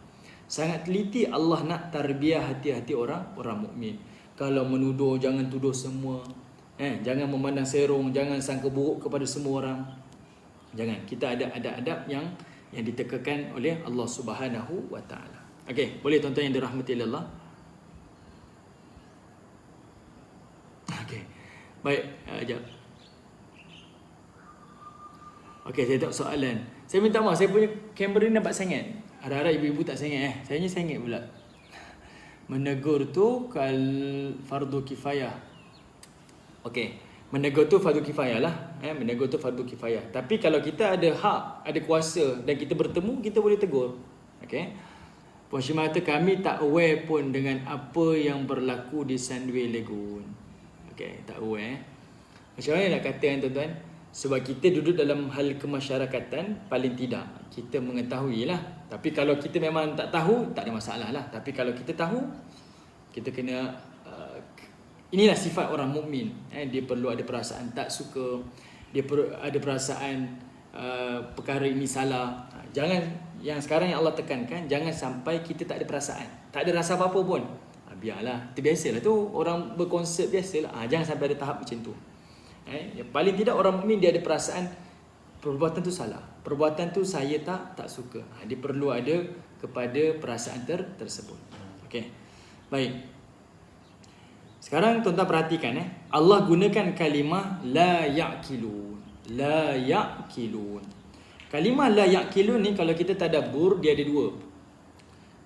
Sangat teliti Allah nak tarbiyah hati-hati orang mukmin. Kalau menuduh, jangan tuduh semua. Jangan memandang serong, jangan sangka buruk kepada semua orang. Jangan. Kita ada adab-adab yang ditekankan oleh Allah Subhanahu wa taala. Okey, boleh tuan-tuan yang dirahmati Allah. Okey. Baik, jap. Okey, saya tengok soalan. Saya minta maaf, saya punya kamera ni nampak sengit. Harap-harap ibu-ibu tak sengit Saya ni sengit pula. Menegur tu fardu kifayah. Okey, menegur tu fardu kifayah lah. Menegur tu fardu kifayah. Tapi kalau kita ada hak, ada kuasa dan kita bertemu, kita boleh tegur. Okey. Puan Syimah kata kami tak aware pun dengan apa yang berlaku di Sandway Lagoon. Okey, tak aware. Macam mana nak kata tuan-tuan? Sebab kita duduk dalam hal kemasyarakatan, paling tidak kita mengetahui lah. Tapi kalau kita memang tak tahu, tak ada masalah lah. Tapi kalau kita tahu, kita kena inilah sifat orang mukmin. Dia perlu ada perasaan tak suka, dia perlu ada perasaan perkara ini salah. Jangan, yang sekarang yang Allah tekankan, jangan sampai kita tak ada perasaan, tak ada rasa apa-apa pun. Biarlah, itu biasalah tu, orang berkonsert biasalah. Jangan sampai ada tahap macam tu. Yang paling tidak orang mukmin dia ada perasaan perbuatan tu salah, perbuatan tu saya tak suka. Dia perlu ada kepada perasaan tersebut. Okey. Baik. Sekarang tuan-tuan perhatikan Allah gunakan kalimah la ya'qilun. La ya'qilun. Kalimah la ya'qilun ni kalau kita tadabbur dia ada dua.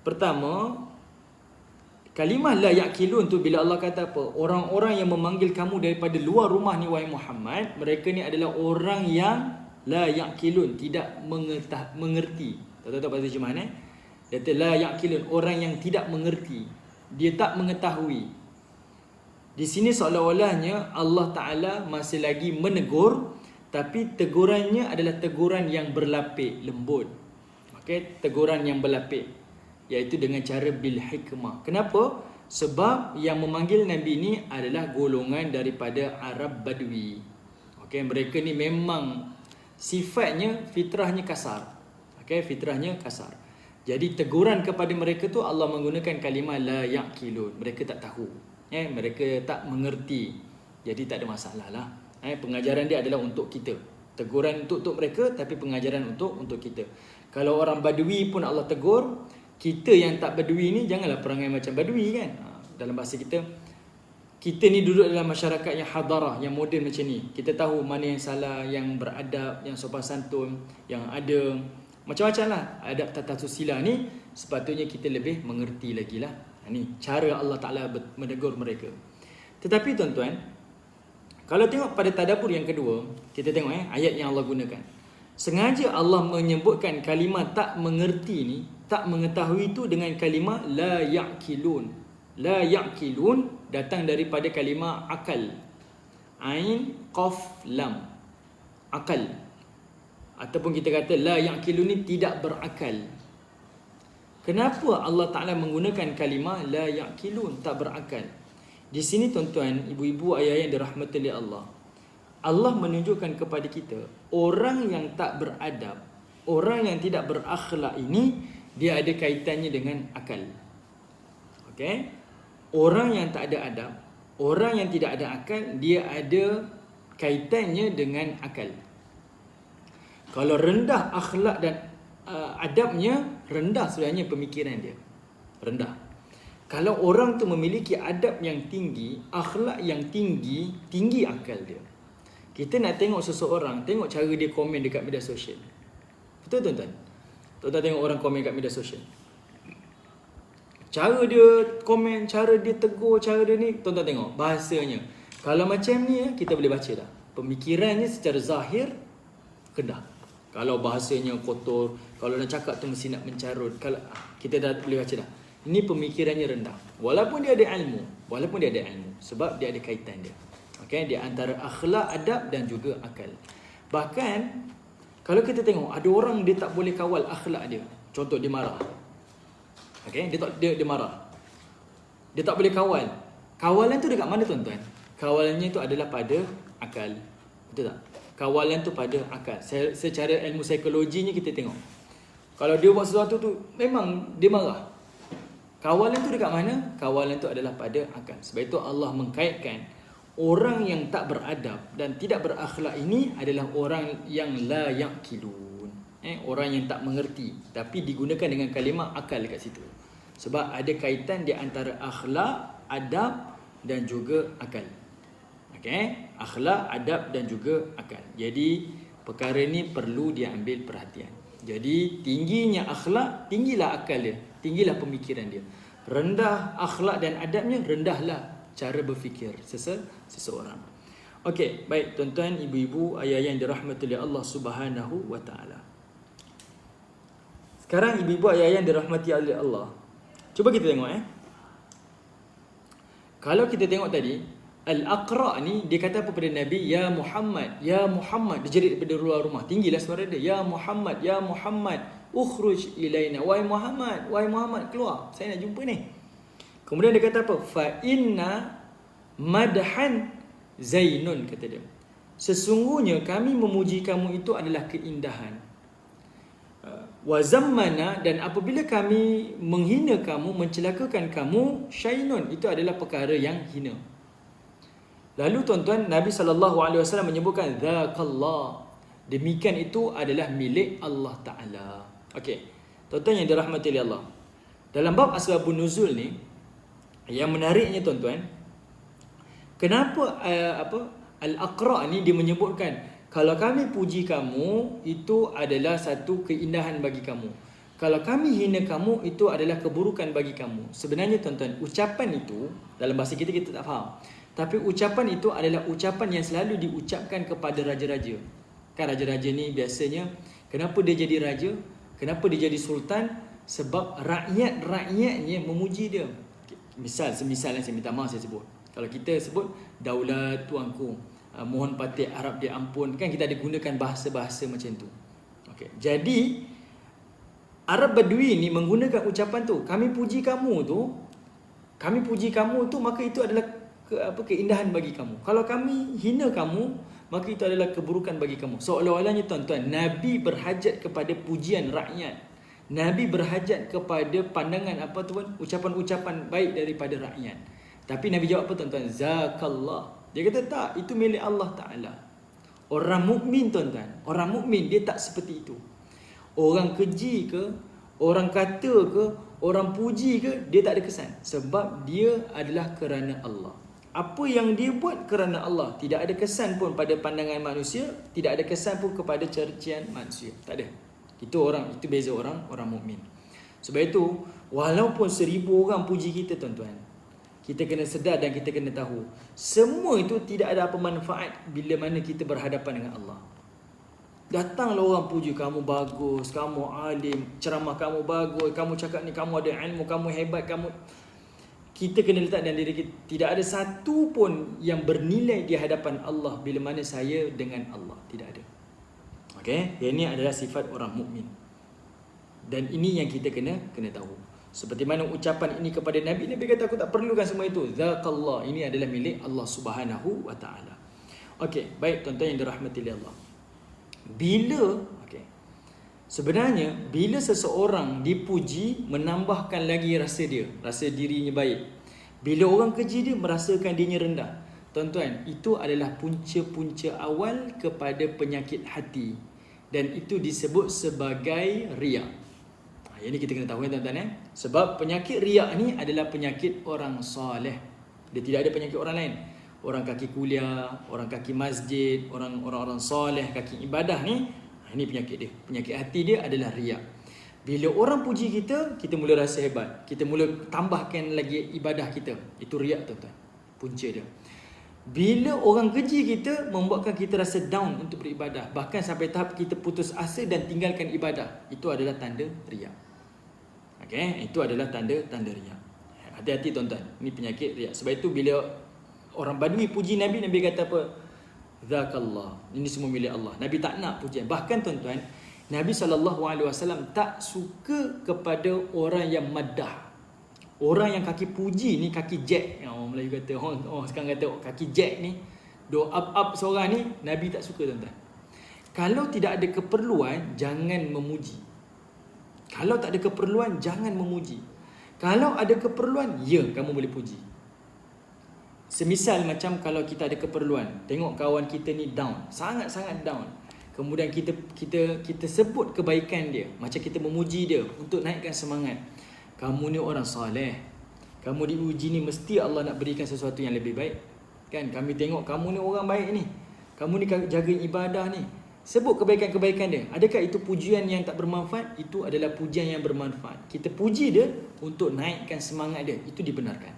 Pertama, kalimah la ya'qilun tu bila Allah kata apa? Orang-orang yang memanggil kamu daripada luar rumah ni wahai Muhammad, mereka ni adalah orang yang la ya'qilun, tidak mengerti. Tahu-tahu bahasa terjemahan Dia kata la ya'qilun, orang yang tidak mengerti. Dia tak mengetahui. Di sini seolah-olahnya Allah Ta'ala masih lagi menegur, tapi tegurannya adalah teguran yang berlapik, lembut. Okay? Teguran yang berlapik, iaitu dengan cara bil hikmah. Kenapa? Sebab yang memanggil Nabi ini adalah golongan daripada Arab Badui. Okay? Mereka ni memang sifatnya, fitrahnya kasar. Okay? Fitrahnya kasar. Jadi teguran kepada mereka tu Allah menggunakan kalimah la ya'qilun. Mereka tak tahu. Mereka tak mengerti. Jadi tak ada masalah lah. Pengajaran dia adalah untuk kita. Teguran untuk mereka, tapi pengajaran untuk kita. Kalau orang Badui pun Allah tegur, Kita yang tak badui ni janganlah perangai macam badui kan. Dalam bahasa kita ni duduk dalam masyarakat yang hadarah, yang moden macam ni. Kita tahu mana yang salah, yang beradab, yang sopan santun, yang ada macam-macam lah adab tata susila ni. Sepatutnya kita lebih mengerti lagi lah. Ni cara Allah Ta'ala menegur mereka. Tetapi tuan-tuan, kalau tengok pada tadabbur yang kedua, kita tengok ayat yang Allah gunakan. Sengaja Allah menyebutkan kalimah tak mengerti ni, tak mengetahui tu dengan kalimah la ya'qilun. La ya'qilun datang daripada kalimah akal. Ain, qaf, lam. Akal. Ataupun kita kata la ya'qilun ni tidak berakal. Kenapa Allah Ta'ala menggunakan kalimah la ya'qilun, tak berakal? Di sini tuan-tuan, ibu-ibu, ayah yang dirahmati oleh Allah, Allah menunjukkan kepada kita, orang yang tak beradab, orang yang tidak berakhlak ini, dia ada kaitannya dengan akal. Okey? Orang yang tak ada adab, orang yang tidak ada akal, dia ada kaitannya dengan akal. Kalau rendah akhlak dan adabnya, rendah sebenarnya pemikiran dia. Rendah. Kalau orang tu memiliki adab yang tinggi, akhlak yang tinggi, tinggi akal dia. Kita nak tengok seseorang, tengok cara dia komen dekat media sosial. Betul tuan-tuan? Tuan-tuan tengok orang komen dekat media sosial. Cara dia komen, cara dia tegur, cara dia ni, tuan-tuan tengok bahasanya. Kalau macam ni, kita boleh baca dah. Pemikirannya secara zahir rendah. Kalau bahasanya kotor, kalau nak cakap tu mesti nak mencarut, kalau kita dah boleh baca dah. Ini pemikirannya rendah. Walaupun dia ada ilmu, sebab dia ada kaitan dia. Okey, dia antara akhlak, adab dan juga akal. Bahkan kalau kita tengok ada orang dia tak boleh kawal akhlak dia. Contoh dia marah. Okey, dia marah. Dia tak boleh kawal. Kawalan tu dekat mana tuan-tuan? Kawalannya tu adalah pada akal. Betul tak? Kawalan tu pada akal. Secara ilmu psikologinya kita tengok. Kalau dia buat sesuatu tu memang dia marah. Kawalan tu dekat mana? Kawalan tu adalah pada akal. Sebab itu Allah mengkaitkan orang yang tak beradab dan tidak berakhlak ini adalah orang yang la yaqilun. Orang yang tak mengerti. Tapi digunakan dengan kalimah akal dekat situ. Sebab ada kaitan di antara akhlak, adab dan juga akal. Okey? Akhlak, adab dan juga akal. Jadi perkara ini perlu diambil perhatian. Jadi tingginya akhlak, tinggilah akal dia, tinggilah pemikiran dia. Rendah akhlak dan adabnya, rendahlah cara berfikir seseorang. Okey, baik tuan-tuan, ibu-ibu, ayah yang dirahmati oleh Allah Subhanahu wa taala. Sekarang ibu-ibu, ayah yang dirahmati oleh Allah, cuba kita tengok Kalau kita tengok tadi, Al-Aqra ni dia kata apa pada Nabi? Ya Muhammad, ya Muhammad. Dia jerit daripada luar rumah. Tinggilah suara dia. Ya Muhammad, ya Muhammad, ukhruj ilaina. Wahai Muhammad, wahai Muhammad, keluar. Saya nak jumpa ni. Kemudian dia kata apa? Fa inna madhan zainun, kata dia. Sesungguhnya kami memuji kamu itu adalah keindahan. Wa zammana, dan apabila kami menghina kamu, mencelakakan kamu, syainun, itu adalah perkara yang hina. Lalu tuan-tuan, Nabi SAW menyebutkan Dzaqallah, demikian itu adalah milik Allah Ta'ala. Okey, tuan-tuan yang dirahmati oleh Allah, dalam bab asbabun nuzul ni, yang menariknya tuan-tuan, kenapa Al-Aqra ni dia menyebutkan kalau kami puji kamu, itu adalah satu keindahan bagi kamu. Kalau kami hina kamu, itu adalah keburukan bagi kamu. Sebenarnya tuan-tuan, ucapan itu dalam bahasa kita tak faham. Tapi ucapan itu adalah ucapan yang selalu diucapkan kepada raja-raja. Kan raja-raja ni biasanya, kenapa dia jadi raja? Kenapa dia jadi sultan? Sebab rakyat-rakyatnya memuji dia. Semisal saya minta maaf saya sebut. Kalau kita sebut daulat tuanku, mohon patih harap dia ampun, kan kita ada gunakan bahasa-bahasa macam tu. Okey. Jadi Arab Badui ni menggunakan ucapan tu, kami puji kamu tu, maka itu adalah keindahan bagi kamu. Kalau kami hina kamu, maka itu adalah keburukan bagi kamu. Seolah-olahnya tuan-tuan, Nabi berhajat kepada pujian rakyat. Nabi berhajat kepada pandangan ucapan-ucapan baik daripada rakyat. Tapi Nabi jawab apa tuan-tuan? Zakallah. Dia kata tak, itu milik Allah Ta'ala. Orang mukmin tuan-tuan, orang mukmin dia tak seperti itu. Orang keji ke, orang kata ke, orang puji ke, dia tak ada kesan. Sebab dia adalah kerana Allah. Apa yang dia buat kerana Allah. Tidak ada kesan pun pada pandangan manusia. Tidak ada kesan pun kepada cercian manusia. Tak ada. Itu beza orang mukmin. Sebab itu, walaupun 1000 orang puji kita tuan-tuan, kita kena sedar dan kita kena tahu, semua itu tidak ada apa manfaat bila mana kita berhadapan dengan Allah. Datanglah orang puji, kamu bagus, kamu alim, ceramah kamu bagus, kamu cakap ni, kamu ada ilmu, kamu hebat, kamu... Kita kena letak dalam diri kita, tidak ada satu pun yang bernilai di hadapan Allah bila mana saya dengan Allah. Tidak ada. Okey, ini adalah sifat orang mukmin. Dan ini yang kita kena tahu. Seperti mana ucapan ini kepada Nabi, Nabi kata aku tak perlukan semua itu. Zaqallah, ini adalah milik Allah Subhanahu wa taala. Okey, baik tuan-tuan yang dirahmati oleh Allah. Sebenarnya bila seseorang dipuji, menambahkan lagi rasa dirinya baik. Bila orang keji dia, merasakan dirinya rendah. Tuan-tuan, itu adalah punca-punca awal kepada penyakit hati. Dan itu disebut sebagai riak. Ini kita kena tahu tuan-tuan. Sebab penyakit riak ni adalah penyakit orang soleh. Dia tidak ada penyakit orang lain. Orang kaki kuliah, orang kaki masjid, orang-orang soleh, kaki ibadah ni, ini penyakit dia. Penyakit hati dia adalah riak. Bila orang puji kita, kita mula rasa hebat. Kita mula tambahkan lagi ibadah kita. Itu riak tuan-tuan. Punca dia. Bila orang keji kita, membuatkan kita rasa down untuk beribadah. Bahkan sampai tahap kita putus asa dan tinggalkan ibadah. Itu adalah tanda riak. Okey, itu adalah tanda riak. Hati-hati tuan-tuan. Ini penyakit riak. Sebab itu bila orang Badui puji Nabi, Nabi kata apa? Zakallah. Ini semua milik Allah. Nabi tak nak pujian. Bahkan tuan-tuan, Nabi SAW tak suka kepada orang yang maddah. Orang yang kaki puji ni, kaki jack. Orang Melayu kata, sekarang kata kaki jack ni, do up seorang ni, Nabi tak suka tuan-tuan. Kalau tidak ada keperluan, jangan memuji. Kalau tak ada keperluan, jangan memuji. Kalau ada keperluan, ya, kamu boleh puji. Semisal macam kalau kita ada keperluan, tengok kawan kita ni down, sangat-sangat down. Kemudian kita sebut kebaikan dia, macam kita memuji dia untuk naikkan semangat. Kamu ni orang soleh. Kamu diuji ni mesti Allah nak berikan sesuatu yang lebih baik. Kan, kami tengok kamu ni orang baik ni. Kamu ni jaga ibadah ni. Sebut kebaikan-kebaikan dia. Adakah itu pujian yang tak bermanfaat? Itu adalah pujian yang bermanfaat. Kita puji dia untuk naikkan semangat dia. Itu dibenarkan.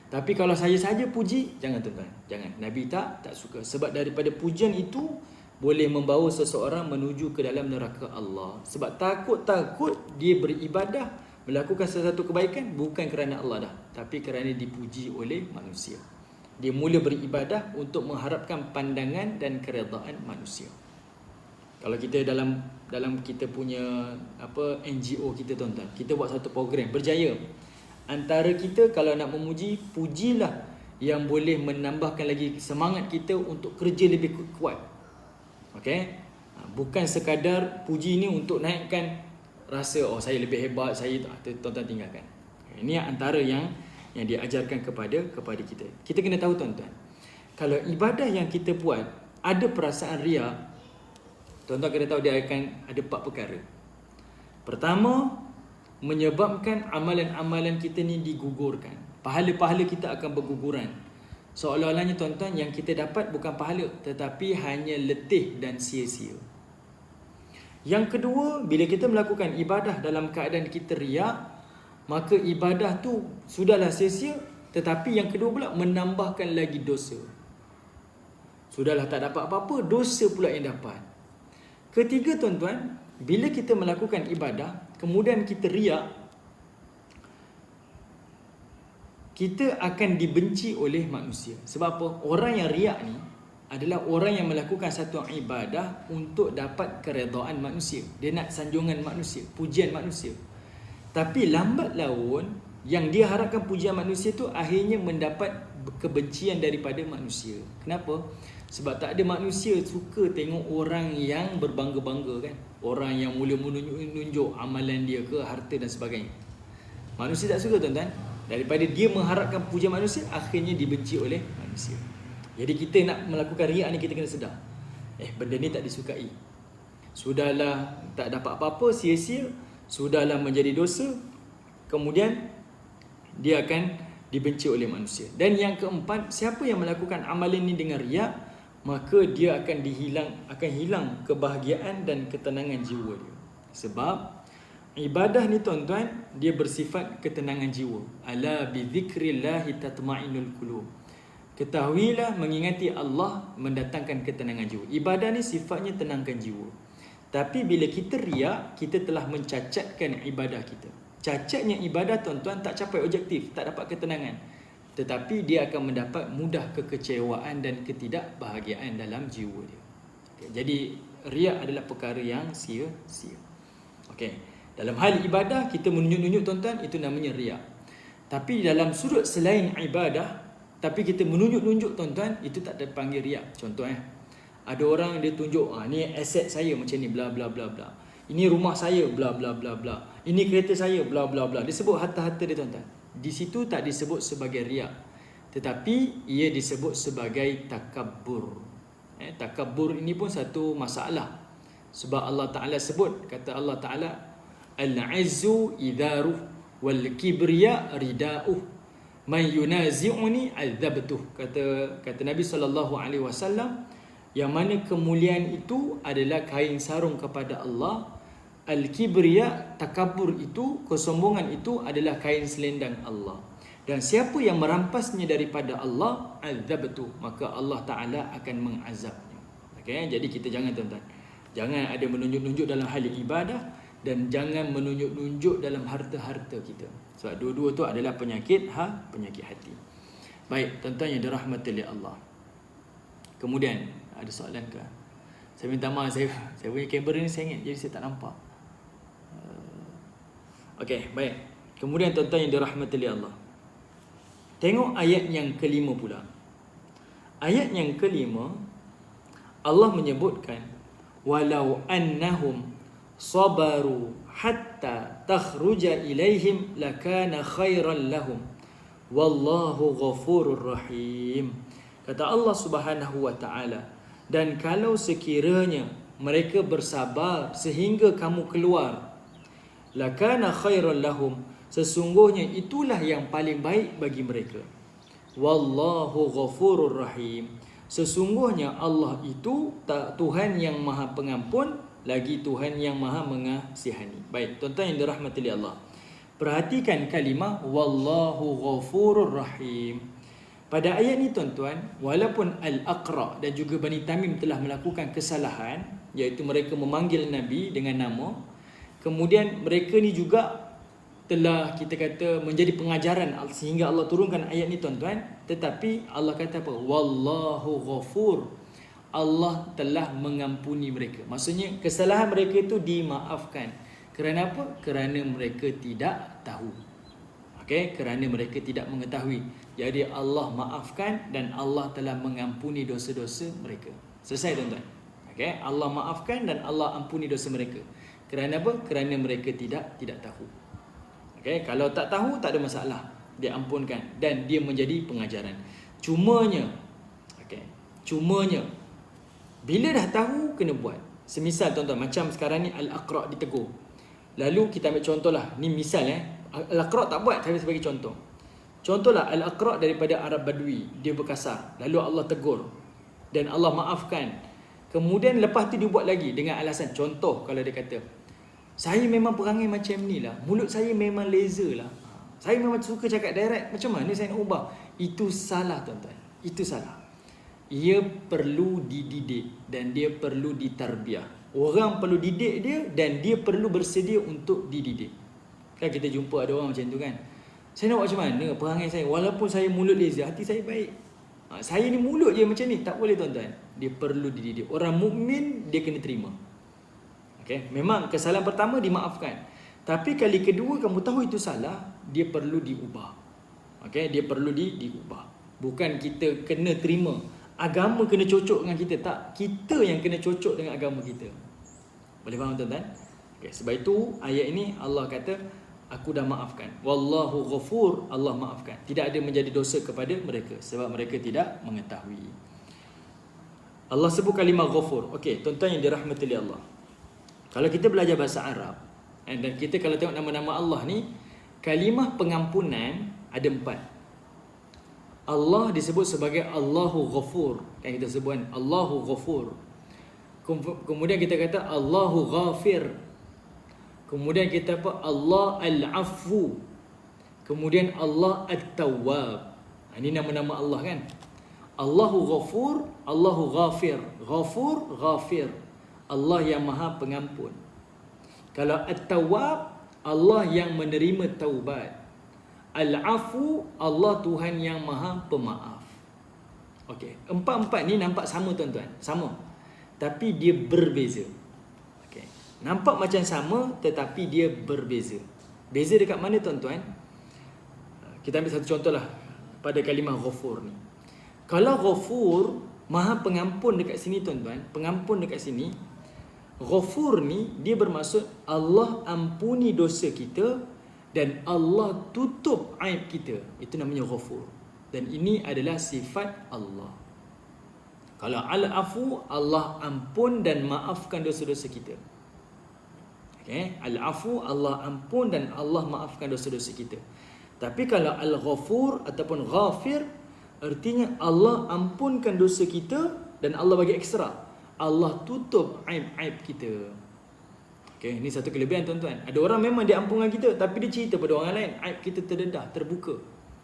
Tapi kalau saya saja puji, jangan tuan-tuan. Jangan. Nabi tak suka. Sebab daripada pujian itu boleh membawa seseorang menuju ke dalam neraka Allah. Sebab takut dia beribadah, melakukan sesuatu kebaikan bukan kerana Allah dah, tapi kerana dipuji oleh manusia. Dia mula beribadah untuk mengharapkan pandangan dan keredaan manusia. Kalau kita dalam kita punya NGO kita tuan-tuan, kita buat satu program berjaya. Antara kita kalau nak memuji, pujilah yang boleh menambahkan lagi semangat kita untuk kerja lebih kuat. Okey? Bukan sekadar puji ni untuk naikkan rasa saya lebih hebat, saya tuan-tuan tinggalkan. Ini antara yang diajarkan kepada kita. Kita kena tahu tuan-tuan, kalau ibadah yang kita buat ada perasaan riak, tuan-tuan kena tahu dia akan ada 4 perkara. Pertama, menyebabkan amalan-amalan kita ni digugurkan. Pahala-pahala kita akan berguguran. Seolah-olahnya tuan-tuan, yang kita dapat bukan pahala, tetapi hanya letih dan sia-sia. Yang kedua, bila kita melakukan ibadah dalam keadaan kita riak, maka ibadah tu sudahlah sia-sia, tetapi yang kedua pula menambahkan lagi dosa. Sudahlah tak dapat apa-apa, dosa pula yang dapat. Ketiga tuan-tuan, bila kita melakukan ibadah, kemudian kita riak, kita akan dibenci oleh manusia. Sebab apa? Orang yang riak ni adalah orang yang melakukan satu ibadah untuk dapat keredaan manusia. Dia nak sanjungan manusia, pujian manusia. Tapi lambat laun, yang dia harapkan pujian manusia tu akhirnya mendapat kebencian daripada manusia. Kenapa? Sebab tak ada manusia suka tengok orang yang berbangga-bangga kan. Orang yang mula menunjuk amalan dia ke, harta dan sebagainya. Manusia tak suka tuan-tuan. Daripada dia mengharapkan pujian manusia, akhirnya dibenci oleh manusia. Jadi kita nak melakukan riak ni, kita kena sedar, benda ni tak disukai. Sudahlah tak dapat apa-apa, sia-sia. Sudahlah menjadi dosa. kemudian dia akan dibenci oleh manusia. Dan yang keempat, siapa yang melakukan amalan ini dengan riak, maka dia akan hilang kebahagiaan dan ketenangan jiwa dia. Sebab ibadah ni tuan-tuan, dia bersifat ketenangan jiwa. Ala bi dzikrillahi tatma'innul qulub. Ketahuilah, mengingati Allah mendatangkan ketenangan jiwa. Ibadah ni sifatnya tenangkan jiwa. Tapi bila kita riak, kita telah mencacatkan ibadah kita. Cacatnya ibadah tuan-tuan tak capai objektif, tak dapat ketenangan. Tetapi dia akan mendapat mudah kekecewaan dan ketidakbahagiaan dalam jiwa dia. Okay, jadi riak adalah perkara yang sia-sia. Okay. Dalam hal ibadah, kita menunjuk-nunjuk tuan-tuan, itu namanya riak. Tapi dalam sudut selain ibadah, tapi kita menunjuk-nunjuk tuan-tuan, itu tak dipanggil riak. Contoh ada orang dia tunjuk, ni aset saya macam ni, bla bla bla bla. Ini rumah saya, bla bla bla bla. Ini kereta saya, bla bla bla. Dia sebut harta-harta dia tuan-tuan. Di situ tak disebut sebagai riak, tetapi ia disebut sebagai takabbur. Takabbur ini pun satu masalah. Sebab Allah Ta'ala sebut, kata Allah Ta'ala, Al-'izzu idharuh wal kibriya rida'uh man yunazi'uni adzabtuh. Kata Nabi SAW, yang mana kemuliaan itu adalah kain sarung kepada Allah. Al-kibriya, takabur itu, kesombongan itu adalah kain selendang Allah. Dan siapa yang merampasnya daripada Allah, adzabtuh, maka Allah Ta'ala akan mengazabnya. Okay? Jadi kita jangan tuan-tuan, jangan ada menunjuk-nunjuk dalam hal ibadah, dan jangan menunjuk-nunjuk dalam harta-harta kita. Sebab dua-dua tu adalah penyakit hati. Baik, tuan-tuan yang dirahmati oleh Allah. Kemudian ada soalan ke? Saya minta maaf, saya punya kamera ni sengit, jadi saya tak nampak. Okey, baik. Kemudian tuan-tuan yang dirahmati oleh Allah, tengok ayat yang kelima pula. Ayat yang kelima, Allah menyebutkan, walau annahum sabaru hatta takhruja ilaihim lakana khairan lahum wallahu ghafurur rahim. Kata Allah Subhanahu wa taala, dan kalau sekiranya mereka bersabar sehingga kamu keluar, lakana khairan lahum, sesungguhnya itulah yang paling baik bagi mereka. Wallahu ghafurur rahim, sesungguhnya Allah itu Tuhan yang Maha Pengampun lagi Tuhan yang Maha Mengasihani. Baik, tuan-tuan yang dirahmati oleh Allah, perhatikan kalimah wallahu ghafurur rahim. Pada ayat ni tuan-tuan, walaupun Al-Aqra dan juga Bani Tamim telah melakukan kesalahan, iaitu mereka memanggil Nabi dengan nama, kemudian mereka ni juga telah, kita kata, menjadi pengajaran sehingga Allah turunkan ayat ni tuan-tuan. Tetapi Allah kata apa? Wallahu ghafur, Allah telah mengampuni mereka. Maksudnya kesalahan mereka itu dimaafkan. Kerana apa? Kerana mereka tidak tahu. Okay? Kerana mereka tidak mengetahui. Jadi Allah maafkan dan Allah telah mengampuni dosa-dosa mereka. Selesai tuan-tuan. Okay? Allah maafkan dan Allah ampuni dosa mereka. Kerana apa? Kerana mereka tidak tahu. Okay? Kalau tak tahu, tak ada masalah, dia ampunkan dan dia menjadi pengajaran. Cumanya bila dah tahu, kena buat. Semisal tuan-tuan, macam sekarang ni Al-Aqra ditegur. Lalu kita ambil contohlah, ni misal Al-Aqra tak buat, tapi sebagai contoh. Contohlah Al-Aqra daripada Arab Badui, dia berkasar, lalu Allah tegur dan Allah maafkan. Kemudian lepas tu dia buat lagi dengan alasan, contoh kalau dia kata, saya memang perangai macam ni lah, mulut saya memang laser lah, saya memang suka cakap direct, macam mana saya nak ubah? Itu salah tuan-tuan, itu salah. Ia perlu dididik dan dia perlu ditarbiah. Orang perlu didik dia dan dia perlu bersedia untuk dididik. Kan kita jumpa ada orang macam tu kan, saya nak buat macam mana perangai saya, walaupun saya mulut laser, hati saya baik. Saya ni mulut je macam ni, tak boleh tuan-tuan. Dia perlu dididik. Orang mukmin dia kena terima. Okay? Memang kesalahan pertama dimaafkan, tapi kali kedua kamu tahu itu salah, dia perlu diubah. Okay? Dia perlu diubah. Bukan kita kena terima, agama kena cocok dengan kita. Tak, kita yang kena cocok dengan agama kita. Boleh faham tuan-tuan? Okay, sebab itu ayat ini Allah kata, aku dah maafkan. Wallahu ghafur, Allah maafkan. Tidak ada menjadi dosa kepada mereka sebab mereka tidak mengetahui. Allah sebut kalimah ghafur. Okey, tuan-tuan yang dirahmati Allah, kalau kita belajar bahasa Arab dan kita kalau tengok nama-nama Allah ni, kalimah pengampunan ada 4. Allah disebut sebagai Allahu Ghafur. Kan kita sebut Allahu Ghafur. Kemudian kita kata Allahu Ghafir. Kemudian kita apa? Allah Al-Afu. Kemudian Allah At-Tawwab. Ini nama-nama Allah kan. Allahu Ghafur, Allahu Ghafir. Ghafur, Ghafir. Allah yang Maha Pengampun. Kalau At-Tawwab, Allah yang menerima taubat. Al-Afu, Allah Tuhan yang Maha Pemaaf. Okey, 4-4 ni nampak sama tuan-tuan, sama. Tapi dia berbeza. Okey. Nampak macam sama tetapi dia berbeza. Beza dekat mana tuan-tuan? Kita ambil satu contohlah pada kalimah Ghafur ni. Kalau Ghafur, Maha Pengampun dekat sini tuan-tuan, pengampun dekat sini, Ghafur ni dia bermaksud Allah ampuni dosa kita dan Allah tutup aib kita. Itu namanya Ghafur. Dan ini adalah sifat Allah. Kalau Al-Afu, Allah ampun dan maafkan dosa-dosa kita. Okay? Al-Afu, Allah ampun dan Allah maafkan dosa-dosa kita. Tapi kalau Al-Ghafur ataupun Ghafir, artinya Allah ampunkan dosa kita dan Allah bagi ekstra. Allah tutup aib-aib kita. Okay, ini satu kelebihan tuan-tuan. Ada orang memang dia ampunkan kita, tapi dia cerita pada orang lain, aib kita terdedah, terbuka.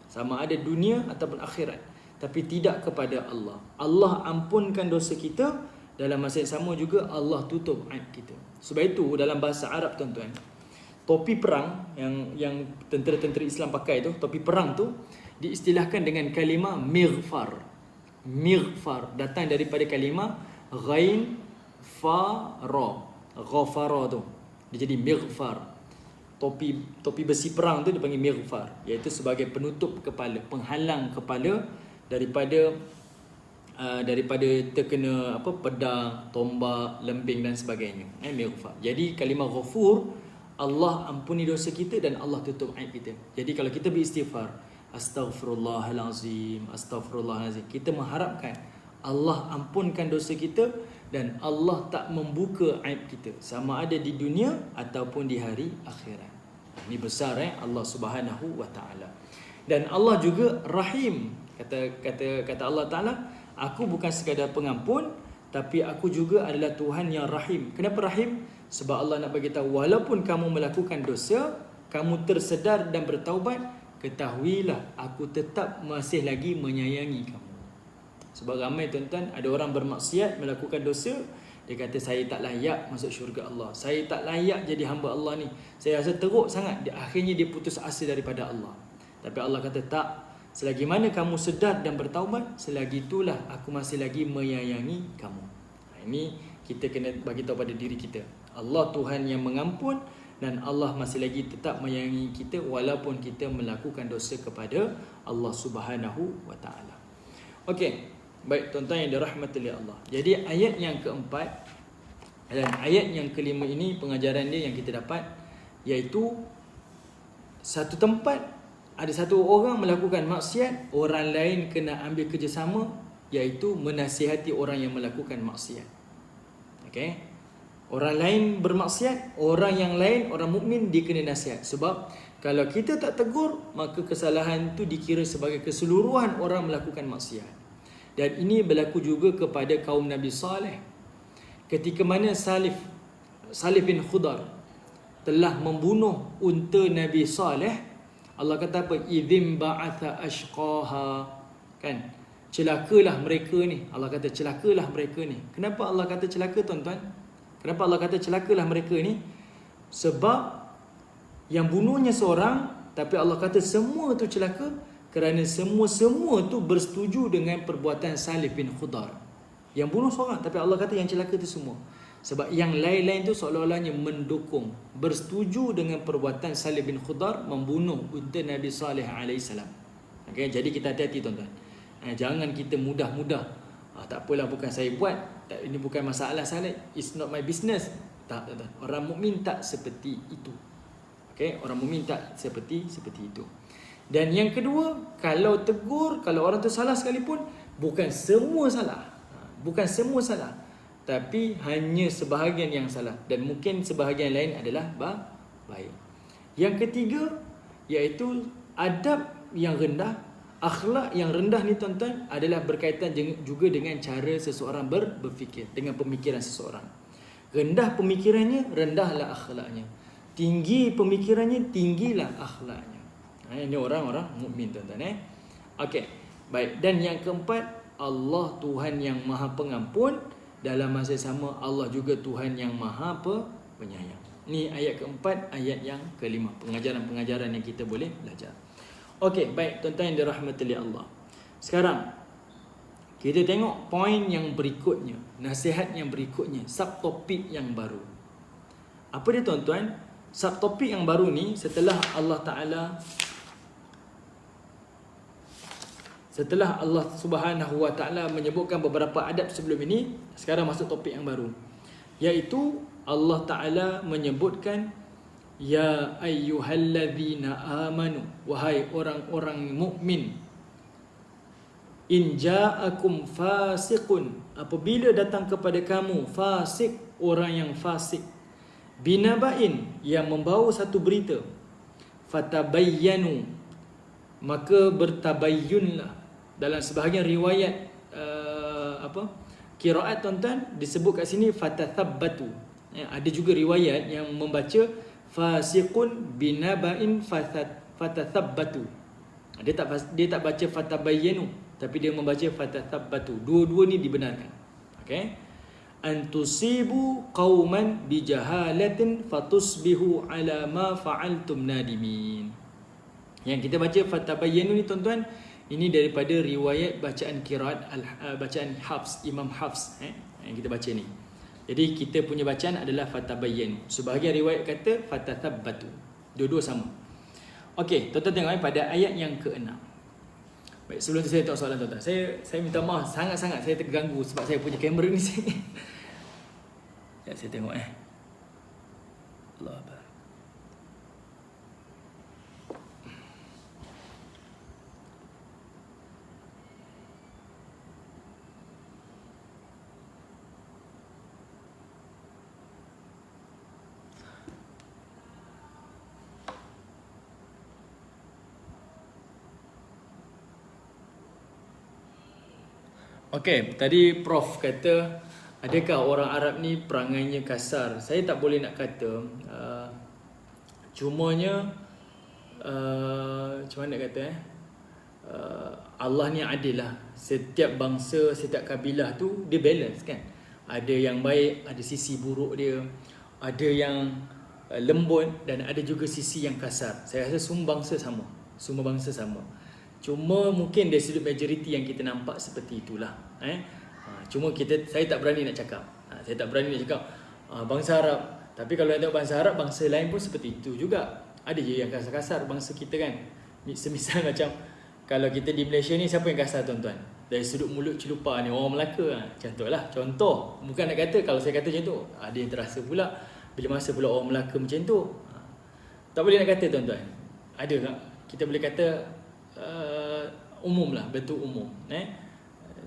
Sama ada dunia ataupun akhirat. Tapi tidak kepada Allah. Allah ampunkan dosa kita, dalam masa yang sama juga Allah tutup aib kita. Sebab itu dalam bahasa Arab tuan-tuan, topi perang yang tentera-tentera Islam pakai tu, topi perang tu diistilahkan dengan kalimah mighfar. Mighfar datang daripada kalimah ghain fa ra. Ghafara tu dia jadi mighfar. Topi besi perang tu dipanggil mighfar, iaitu sebagai penutup kepala, penghalang kepala daripada terkena pedang, tombak, lembing dan sebagainya. Mighfar. Jadi kalimah ghafur, Allah ampuni dosa kita dan Allah tutup aib kita. Jadi kalau kita beristighfar, astaghfirullahalazim, astaghfirullahalazim, kita mengharapkan Allah ampunkan dosa kita dan Allah tak membuka aib kita, sama ada di dunia ataupun di hari akhirat. Ini besar Allah Subhanahu wa taala. Dan Allah juga Rahim. Kata Allah Taala, aku bukan sekadar pengampun, tapi aku juga adalah Tuhan yang Rahim. Kenapa Rahim? Sebab Allah nak bagi tahu, walaupun kamu melakukan dosa, kamu tersedar dan bertaubat, ketahuilah aku tetap masih lagi menyayangi kamu. Sebab ramai tuan-tuan, ada orang bermaksiat, melakukan dosa, dia kata saya tak layak masuk syurga Allah, saya tak layak jadi hamba Allah ni, saya rasa teruk sangat. Akhirnya dia putus asa daripada Allah. Tapi Allah kata tak, selagi mana kamu sedar dan bertaubat, selagi itulah aku masih lagi menyayangi kamu. Ini kita kena bagi tahu pada diri kita, Allah Tuhan yang mengampun dan Allah masih lagi tetap menyayangi kita walaupun kita melakukan dosa kepada Allah Subhanahu wa taala. Okey. Baik tuan-tuan yang dirahmati oleh Allah. Jadi ayat yang keempat dan ayat yang kelima ini pengajaran dia yang kita dapat, iaitu satu tempat ada satu orang melakukan maksiat, orang lain kena ambil kerjasama, iaitu menasihati orang yang melakukan maksiat. Okey. Orang lain bermaksiat, orang yang lain, orang mukmin dia kena nasihat. Sebab kalau kita tak tegur, maka kesalahan itu dikira sebagai keseluruhan orang melakukan maksiat. Dan ini berlaku juga kepada kaum Nabi Saleh. Ketika mana Salih bin Khudar telah membunuh unta Nabi Saleh, Allah kata apa? Idzim ba'atha ashqaha. Kan? Celakalah mereka ni. Allah kata celakalah mereka ni. Kenapa Allah kata celaka tuan-tuan? Kenapa Allah kata celakalah mereka ni? Sebab yang bunuhnya seorang, tapi Allah kata semua tu celaka kerana semua tu bersetuju dengan perbuatan Salih bin Khudar. Yang bunuh seorang, tapi Allah kata yang celaka tu semua. Sebab yang lain-lain tu seolah-olahnya mendukung, bersetuju dengan perbuatan Salih bin Khudar membunuh unta Nabi Saleh AS. Okay, jadi kita hati-hati tuan-tuan. Jangan kita mudah-mudah, tak apalah, bukan saya buat, ini bukan masalah Saleh, it's not my business. Tak, tuan-tuan. Orang mukmin tak seperti itu. Okay, orang mukmin tak seperti itu. Dan yang kedua, kalau tegur, kalau orang tu salah sekalipun, bukan semua salah. Bukan semua salah, tapi hanya sebahagian yang salah. Dan mungkin sebahagian lain adalah baik. Yang ketiga, iaitu adab yang rendah, akhlak yang rendah ni tuan-tuan adalah berkaitan juga dengan cara seseorang berfikir, dengan pemikiran seseorang. Rendah pemikirannya, rendahlah akhlaknya. Tinggi pemikirannya, tinggilah akhlaknya. Ini orang-orang mukmin tuan-tuan. Okey. Baik, dan yang keempat, Allah Tuhan yang Maha Pengampun, dalam masa sama Allah juga Tuhan yang Maha Penyayang. Ni ayat keempat, ayat yang kelima, pengajaran-pengajaran yang kita boleh belajar. Okey, baik tuan-tuan yang dirahmati oleh Allah. Sekarang kita tengok poin yang berikutnya, nasihat yang berikutnya, subtopik yang baru. Apa dia tuan-tuan? Subtopik yang baru ni setelah Allah Subhanahu Wa Taala menyebutkan beberapa adab sebelum ini, sekarang masuk topik yang baru, iaitu Allah Taala menyebutkan ya ayyuhallazina amanu, wahai orang-orang mukmin, in ja'akum fasiqun, apabila datang kepada kamu fasik, orang yang fasik, binaba'in, yang membawa satu berita, fatabayyanu, maka bertabayyunlah. Dalam sebahagian riwayat qiraat tuan-tuan disebut kat sini fatathabbatu. Ada juga riwayat yang membaca fasiqun binaba'in fatathabbatu. Dia tak baca fatabayyanu, tapi dia membaca fatathabbatu. Dua-dua ni dibenarkan. Okey. Antusibu qauman bijahalatin fatusbihu ala ma fa'altum nadimin. Yang kita baca fatabayyanu ni tuan-tuan, ini daripada riwayat bacaan qiraat bacaan Hafs, Imam Hafs yang kita baca ni. Jadi kita punya bacaan adalah fatabayyanu. Sebahagian riwayat kata fatathabbatu. Dua-dua sama. Okey, tuan-tuan tengok pada ayat yang ke-6. Baik, sebelum tu saya tengok soalan tuan-tuan. Saya minta maaf sangat-sangat saya terganggu sebab saya punya kamera ni ya, saya tengok Allah Akbar. Okey, tadi Prof kata adakah orang Arab ni perangainya kasar? Saya tak boleh nak kata. Cumanya macam mana kata Allah ni adil lah. Setiap bangsa, setiap kabilah tu dia balance kan. Ada yang baik, ada sisi buruk dia, ada yang lembut dan ada juga sisi yang kasar. Saya rasa semua bangsa sama. Cuma mungkin dari sudut majoriti yang kita nampak seperti itulah. Cuma saya tak berani nak cakap. Bangsa Arab. Tapi kalau tengok bangsa Arab, bangsa lain pun seperti itu juga. Ada je yang kasar-kasar bangsa kita kan. Semisal macam kalau kita di Malaysia ni, siapa yang kasar tuan-tuan? Dari sudut mulut celupa ni, orang Melaka. Contoh. Bukan nak kata, kalau saya kata macam tu, ada yang terasa pula bila masa pula orang Melaka macam tu. Tak boleh nak kata tuan-tuan. Ada tak? Kita boleh kata umum lah, betul umum.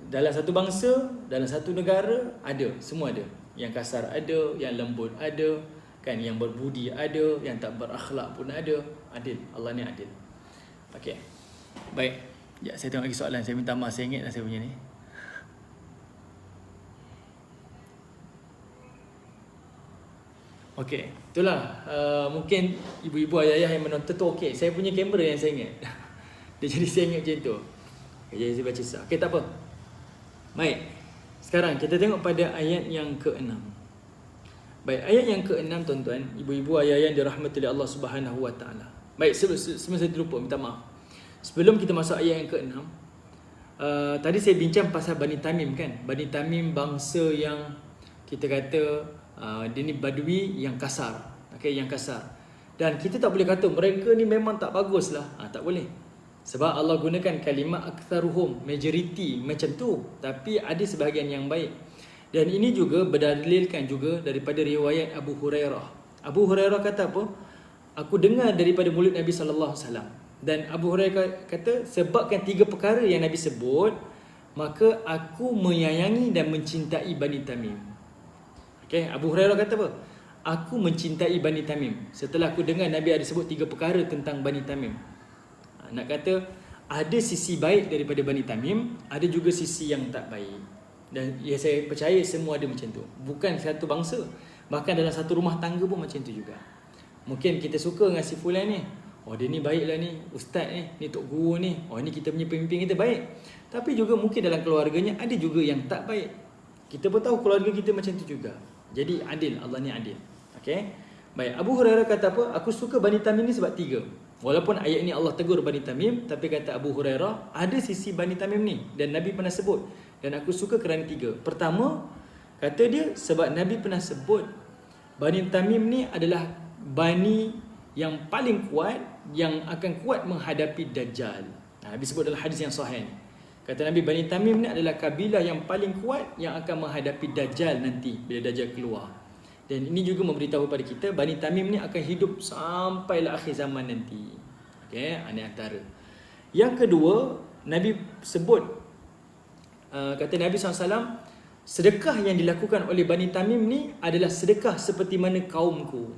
Dalam satu bangsa, dalam satu negara, semua ada. Yang kasar ada, yang lembut ada, kan, yang berbudi ada, yang tak berakhlak pun ada. Adil, Allah ni adil. Okey. Baik. Ya, saya tengok lagi soalan. Saya minta maaf, saya ingat dah saya punya ni. Okey, itulah mungkin ibu-ibu ayah yang menonton tu okey. Saya punya kamera yang saya ingat. Dia jadi saya ingat macam tu. Okay, jadi saya baca sah. Okey, tak apa. Baik. Sekarang kita tengok pada ayat yang ke-6. Baik, ayat yang ke-6 tuan-tuan, ibu-ibu ayah yang dirahmati oleh Allah Subhanahu Wa Taala. Baik, sebelum saya terlupa, minta maaf. Sebelum kita masuk ayat yang ke-6, tadi saya bincang pasal Bani Tamim kan. Bani Tamim bangsa yang kita kata dia ni badui yang kasar. Okey, yang kasar. Dan kita tak boleh kata mereka ni memang tak bagus lah. Tak boleh. Sebab Allah gunakan kalimat aktsaruhum, majority macam tu. Tapi ada sebahagian yang baik. Dan ini juga berdalilkan juga daripada riwayat Abu Hurairah. Abu Hurairah kata apa? Aku dengar daripada mulut Nabi sallallahu alaihi wasallam. Dan Abu Hurairah kata, sebabkan 3 perkara yang Nabi sebut, maka aku menyayangi dan mencintai Bani Tamim. Okey, Abu Hurairah kata apa? aku mencintai Bani Tamim. Setelah aku dengar Nabi ada sebut 3 perkara tentang Bani Tamim. Nak kata ada sisi baik daripada Bani Tamim, ada juga sisi yang tak baik. Dan ya, saya percaya semua ada macam tu. Bukan satu bangsa, bahkan dalam satu rumah tangga pun macam tu juga. Mungkin kita suka dengan si fulan ni, oh dia ni baiklah ni, ustaz ni tok guru ni, oh ni kita punya pemimpin kita baik. Tapi juga mungkin dalam keluarganya ada juga yang tak baik. Kita pun tahu keluarga kita macam tu juga. Jadi adil, Allah ni adil. Okey. Baik, Abu Hurairah kata apa? Aku suka Bani Tamim ni sebab 3. Walaupun ayat ni Allah tegur Bani Tamim, tapi kata Abu Hurairah, ada sisi Bani Tamim ni dan Nabi pernah sebut, dan aku suka kerana 3. Pertama, kata dia sebab Nabi pernah sebut Bani Tamim ni adalah bani yang paling kuat, yang akan kuat menghadapi Dajjal. Nabi sebut dalam hadis yang sahih ni. Kata Nabi, Bani Tamim ni adalah kabilah yang paling kuat yang akan menghadapi Dajjal nanti bila Dajjal keluar. Dan ini juga memberitahu kepada kita Bani Tamim ni akan hidup sampailah akhir zaman nanti. Okey, ini antara. Yang kedua, Nabi sebut kata Nabi SAW, sedekah yang dilakukan oleh Bani Tamim ni adalah sedekah seperti mana kaumku.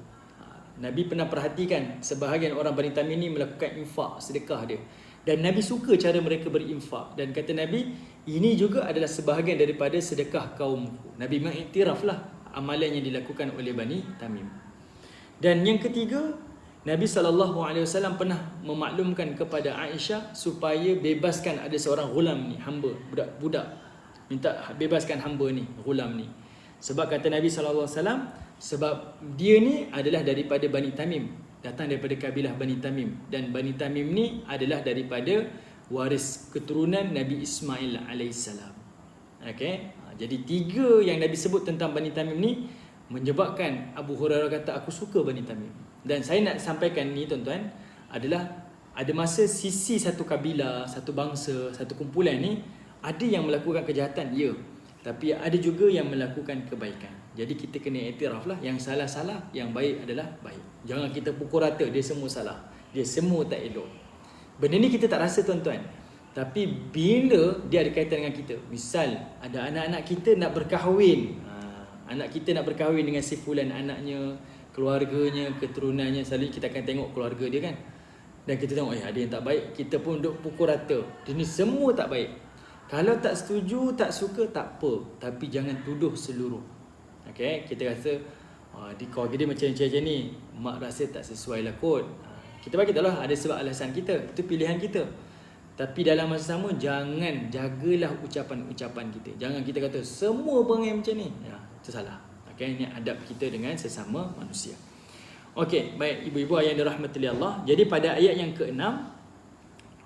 Nabi pernah perhatikan sebahagian orang Bani Tamim ni melakukan infak, sedekah dia. Dan Nabi suka cara mereka berinfak. Dan kata Nabi, ini juga adalah sebahagian daripada sedekah kaumku. Nabi mengiktiraflah amalan yang dilakukan oleh Bani Tamim. Dan yang ketiga, Nabi SAW pernah memaklumkan kepada Aisyah supaya bebaskan ada seorang ghulam ni, hamba, budak-budak. Minta bebaskan hamba ni, ghulam ni. Sebab kata Nabi SAW, sebab dia ni adalah daripada Bani Tamim, datang daripada kabilah Bani Tamim. Dan Bani Tamim ni adalah daripada waris keturunan Nabi Ismail AS. Okay? Jadi 3 yang Nabi sebut tentang Bani Tamim ni menyebabkan Abu Hurairah kata aku suka Bani Tamim. Dan saya nak sampaikan ni tuan-tuan, adalah ada masa sisi satu kabilah, satu bangsa, satu kumpulan ni ada yang melakukan kejahatan, ya, tapi ada juga yang melakukan kebaikan. Jadi kita kena iktiraf lah, yang salah-salah, yang baik adalah baik. Jangan kita pukul rata dia semua salah, dia semua tak elok. Benda ni kita tak rasa tuan-tuan, tapi bila dia ada kaitan dengan kita, misal ada anak-anak kita nak berkahwin, anak kita nak berkahwin dengan si fulan, anaknya, keluarganya, keturunannya, selalu kita akan tengok keluarga dia kan. Dan kita tengok ada yang tak baik, kita pun duk pukul rata, dia ni semua tak baik. Kalau tak setuju, tak suka, tak apa, tapi jangan tuduh seluruh. Okay, kita rasa di keluarga dia macam ni, mak rasa tak sesuai lah kot. Kita bagi taklah ada sebab alasan kita, itu pilihan kita. Tapi dalam masa sama, jangan, jagalah ucapan-ucapan kita. Jangan kita kata semua perangai macam ni, ya, itu salah. Okay, ini adab kita dengan sesama manusia. Okey, baik ibu-ibu yang dirahmati Allah. Jadi pada ayat yang ke-6,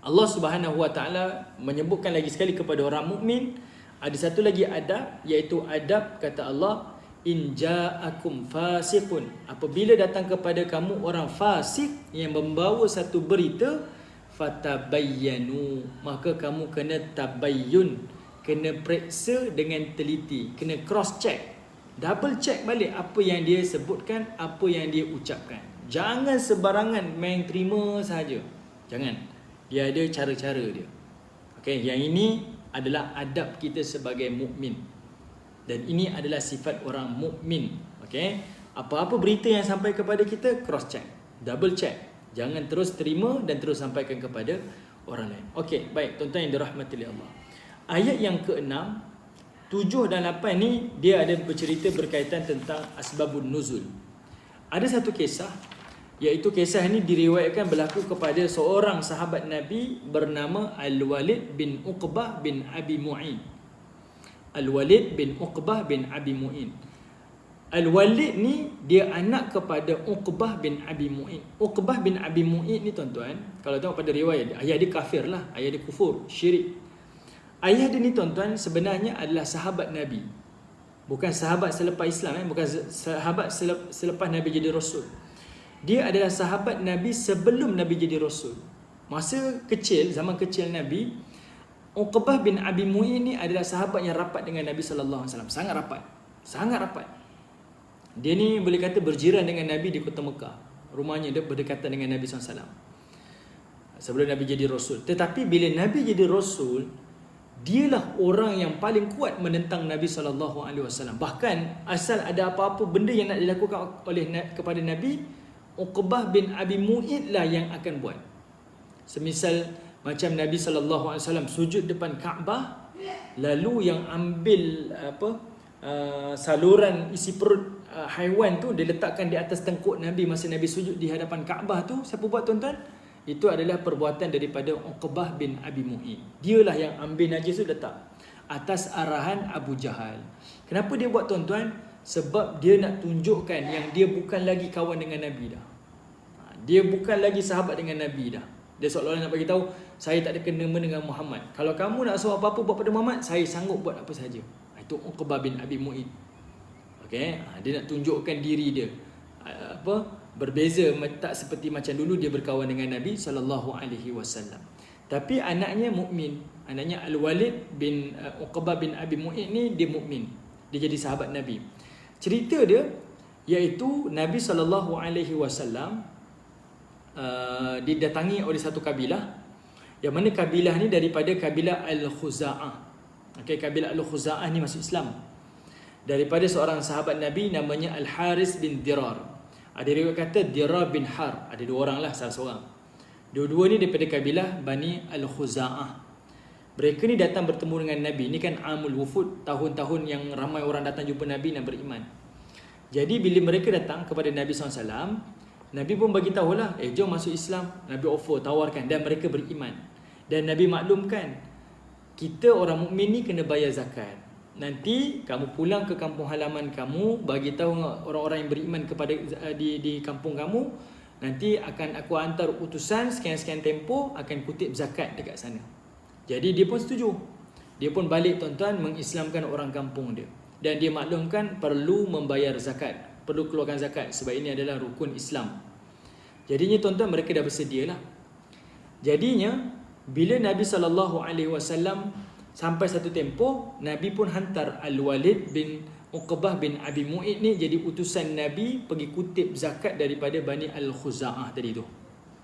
Allah Subhanahu Wa Taala menyebutkan lagi sekali kepada orang mukmin ada satu lagi adab, iaitu adab kata Allah, in ja'akum fasiqun, apabila datang kepada kamu orang fasik yang membawa satu berita, fatabayyanu, maka kamu kena tabayyun, kena periksa dengan teliti, kena cross check, double check balik apa yang dia sebutkan, apa yang dia ucapkan. Jangan sebarangan main terima saja. Jangan. Dia ada cara-cara dia. Okey, yang ini adalah adab kita sebagai mukmin. Dan ini adalah sifat orang mukmin. Okey, apa-apa berita yang sampai kepada kita, cross check, double check. Jangan terus terima dan terus sampaikan kepada orang lain. Okey, baik tuan-tuan yang dirahmati Allah. Ayat yang ke-6, 7 dan 8 ni dia ada bercerita berkaitan tentang asbabun nuzul. Ada satu kisah, iaitu kisah ini diriwayatkan berlaku kepada seorang sahabat Nabi bernama Al-Walid bin Uqbah bin Abi Mu'in. Al-Walid bin Uqbah bin Abi Mu'in. Al-Walid ni dia anak kepada Uqbah bin Abi Mu'in. Uqbah bin Abi Mu'in ni tuan-tuan, kalau tengok pada riwayat, ayah dia kafir lah, ayah dia kufur, syirik. Ayah dia ni tuan-tuan sebenarnya adalah sahabat Nabi. Bukan sahabat selepas Islam, bukan sahabat selepas Nabi jadi Rasul. Dia adalah sahabat Nabi sebelum Nabi jadi Rasul. Masa kecil, zaman kecil Nabi, Uqbah bin Abi Mu'in ni adalah sahabat yang rapat dengan Nabi SAW. Sangat rapat. Sangat rapat. Dia ni boleh kata berjiran dengan Nabi di kota Mekah. Rumahnya dia berdekatan dengan Nabi SAW. Sebelum Nabi jadi Rasul. Tetapi bila Nabi jadi Rasul, dialah orang yang paling kuat menentang Nabi SAW. Bahkan asal ada apa-apa benda yang nak dilakukan oleh kepada Nabi, Uqbah bin Abi Mu'id lah yang akan buat. Semisal macam Nabi SAW sujud depan Kaabah, lalu yang ambil saluran isi perut haiwan tu dia letakkan di atas tengkuk Nabi masa Nabi sujud di hadapan Kaabah tu, siapa buat tuan-tuan? Itu adalah perbuatan daripada Uqbah bin Abi Mu'id. Dialah yang ambil najis tu letak atas arahan Abu Jahal. Kenapa dia buat tuan-tuan? Sebab dia nak tunjukkan yang dia bukan lagi kawan dengan Nabi dah. Dia bukan lagi sahabat dengan Nabi dah. Dia seolah-olah nak bagi tahu, saya tak ada kena-mena dengan Muhammad. Kalau kamu nak suruh apa-apa buat pada Muhammad, saya sanggup buat apa sahaja. Itu Uqbah bin Abi Mu'id. Okey, dia nak tunjukkan diri dia. Berbeza, tak seperti macam dulu dia berkawan dengan Nabi SAW. Tapi anaknya mukmin, anaknya Al-Walid bin Uqbah bin Abi Mu'id ni dia mukmin. Dia jadi sahabat Nabi. Cerita dia iaitu Nabi SAW didatangi oleh satu kabilah, yang mana kabilah ni daripada kabilah Al-Khuza'ah. Okey, kabilah Al-Khuza'ah ni masuk Islam daripada seorang sahabat Nabi namanya Al-Haris bin Dirar. Ada riwayat kata Dirar bin Har. Ada dua orang lah, salah seorang. Dua-dua ni daripada kabilah Bani Al-Khuza'ah. Mereka ni datang bertemu dengan Nabi. Ni kan Amul Wufud, tahun-tahun yang ramai orang datang jumpa Nabi dan beriman. Jadi bila mereka datang kepada Nabi SAW, Nabi pun bagi tahulah, jom masuk Islam. Nabi offer, tawarkan, dan mereka beriman. Dan Nabi maklumkan, kita orang mukmin ni kena bayar zakat. Nanti kamu pulang ke kampung halaman kamu, bagi tahu orang-orang yang beriman kepada di kampung kamu, nanti akan aku hantar utusan sekian-sekian tempoh akan kutip zakat dekat sana. Jadi dia pun setuju. Dia pun balik tuan-tuan mengislamkan orang kampung dia. Dan dia maklumkan perlu membayar zakat, perlu keluarkan zakat sebab ini adalah rukun Islam. Jadinya tuan-tuan mereka dah bersedialah. Jadinya bila Nabi SAW sampai satu tempoh, Nabi pun hantar Al-Walid bin Uqbah bin Abi Mu'id ni jadi utusan Nabi pergi kutip zakat daripada Bani Al-Khuza'ah tadi tu.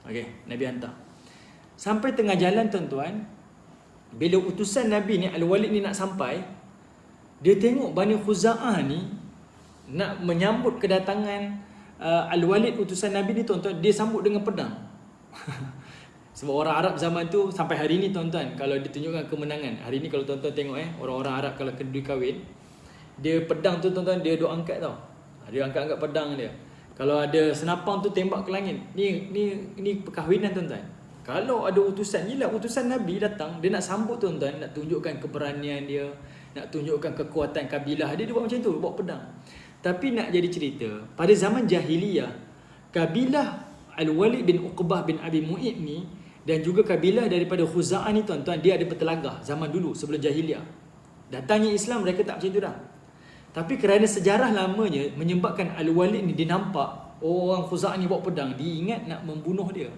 Okey, Nabi hantar. Sampai tengah jalan tuan-tuan, bila utusan Nabi ni Al-Walid ni nak sampai, dia tengok Bani Khuza'ah ni nak menyambut kedatangan Al-Walid utusan Nabi ni tuan-tuan, dia sambut dengan pedang. Sebab orang Arab zaman tu sampai hari ni tuan-tuan, kalau ditunjukkan kemenangan, hari ni kalau tuan-tuan tengok orang-orang Arab kalau kedua kahwin, dia pedang tu tuan-tuan dia duk angkat tau. Dia angkat-angkat pedang dia. Kalau ada senapang tu tembak ke langit. Ni perkahwinan tuan-tuan. Kalau ada utusan, yelah utusan Nabi datang, dia nak sambut tuan-tuan, nak tunjukkan keberanian dia, nak tunjukkan kekuatan kabilah dia buat macam tu, bawa pedang. Tapi nak jadi cerita, pada zaman jahiliyah, kabilah Al-Walid bin Uqbah bin Abi Mu'id ni dan juga kabilah daripada Khuza'ah ni tuan-tuan, dia ada bertelagah zaman dulu sebelum jahiliyah. Datangnya Islam mereka tak macam tu dah. Tapi kerana sejarah lamanya menyebabkan Al-Walid ni dia nampak orang Khuza'ah ni bawa pedang, dia ingat nak membunuh dia.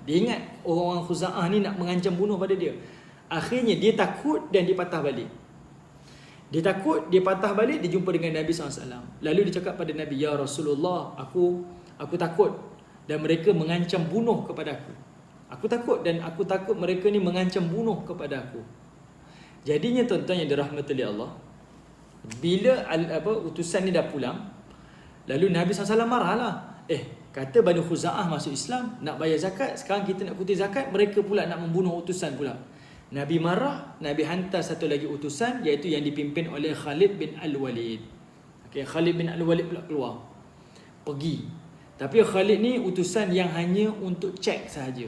Dia ingat orang Khuza'ah ni nak mengancam bunuh pada dia. Akhirnya dia takut dan dia patah balik. Dia takut, dia patah balik, dia jumpa dengan Nabi SAW. Lalu dia cakap pada Nabi, "Ya Rasulullah, aku takut dan mereka mengancam bunuh kepada aku. Aku takut dan aku takut mereka ni mengancam bunuh kepada aku." Jadinya tuan-tuan yang dirahmati oleh Allah, bila utusan ni dah pulang, lalu Nabi SAW marahlah. Kata Bani Khuza'ah masuk Islam, nak bayar zakat, sekarang kita nak kutip zakat, mereka pula nak membunuh utusan pula. Nabi marah, Nabi hantar satu lagi utusan, iaitu yang dipimpin oleh Khalid bin Al-Walid. Khalid bin Al-Walid pula keluar, pergi. Tapi Khalid ni utusan yang hanya untuk cek sahaja.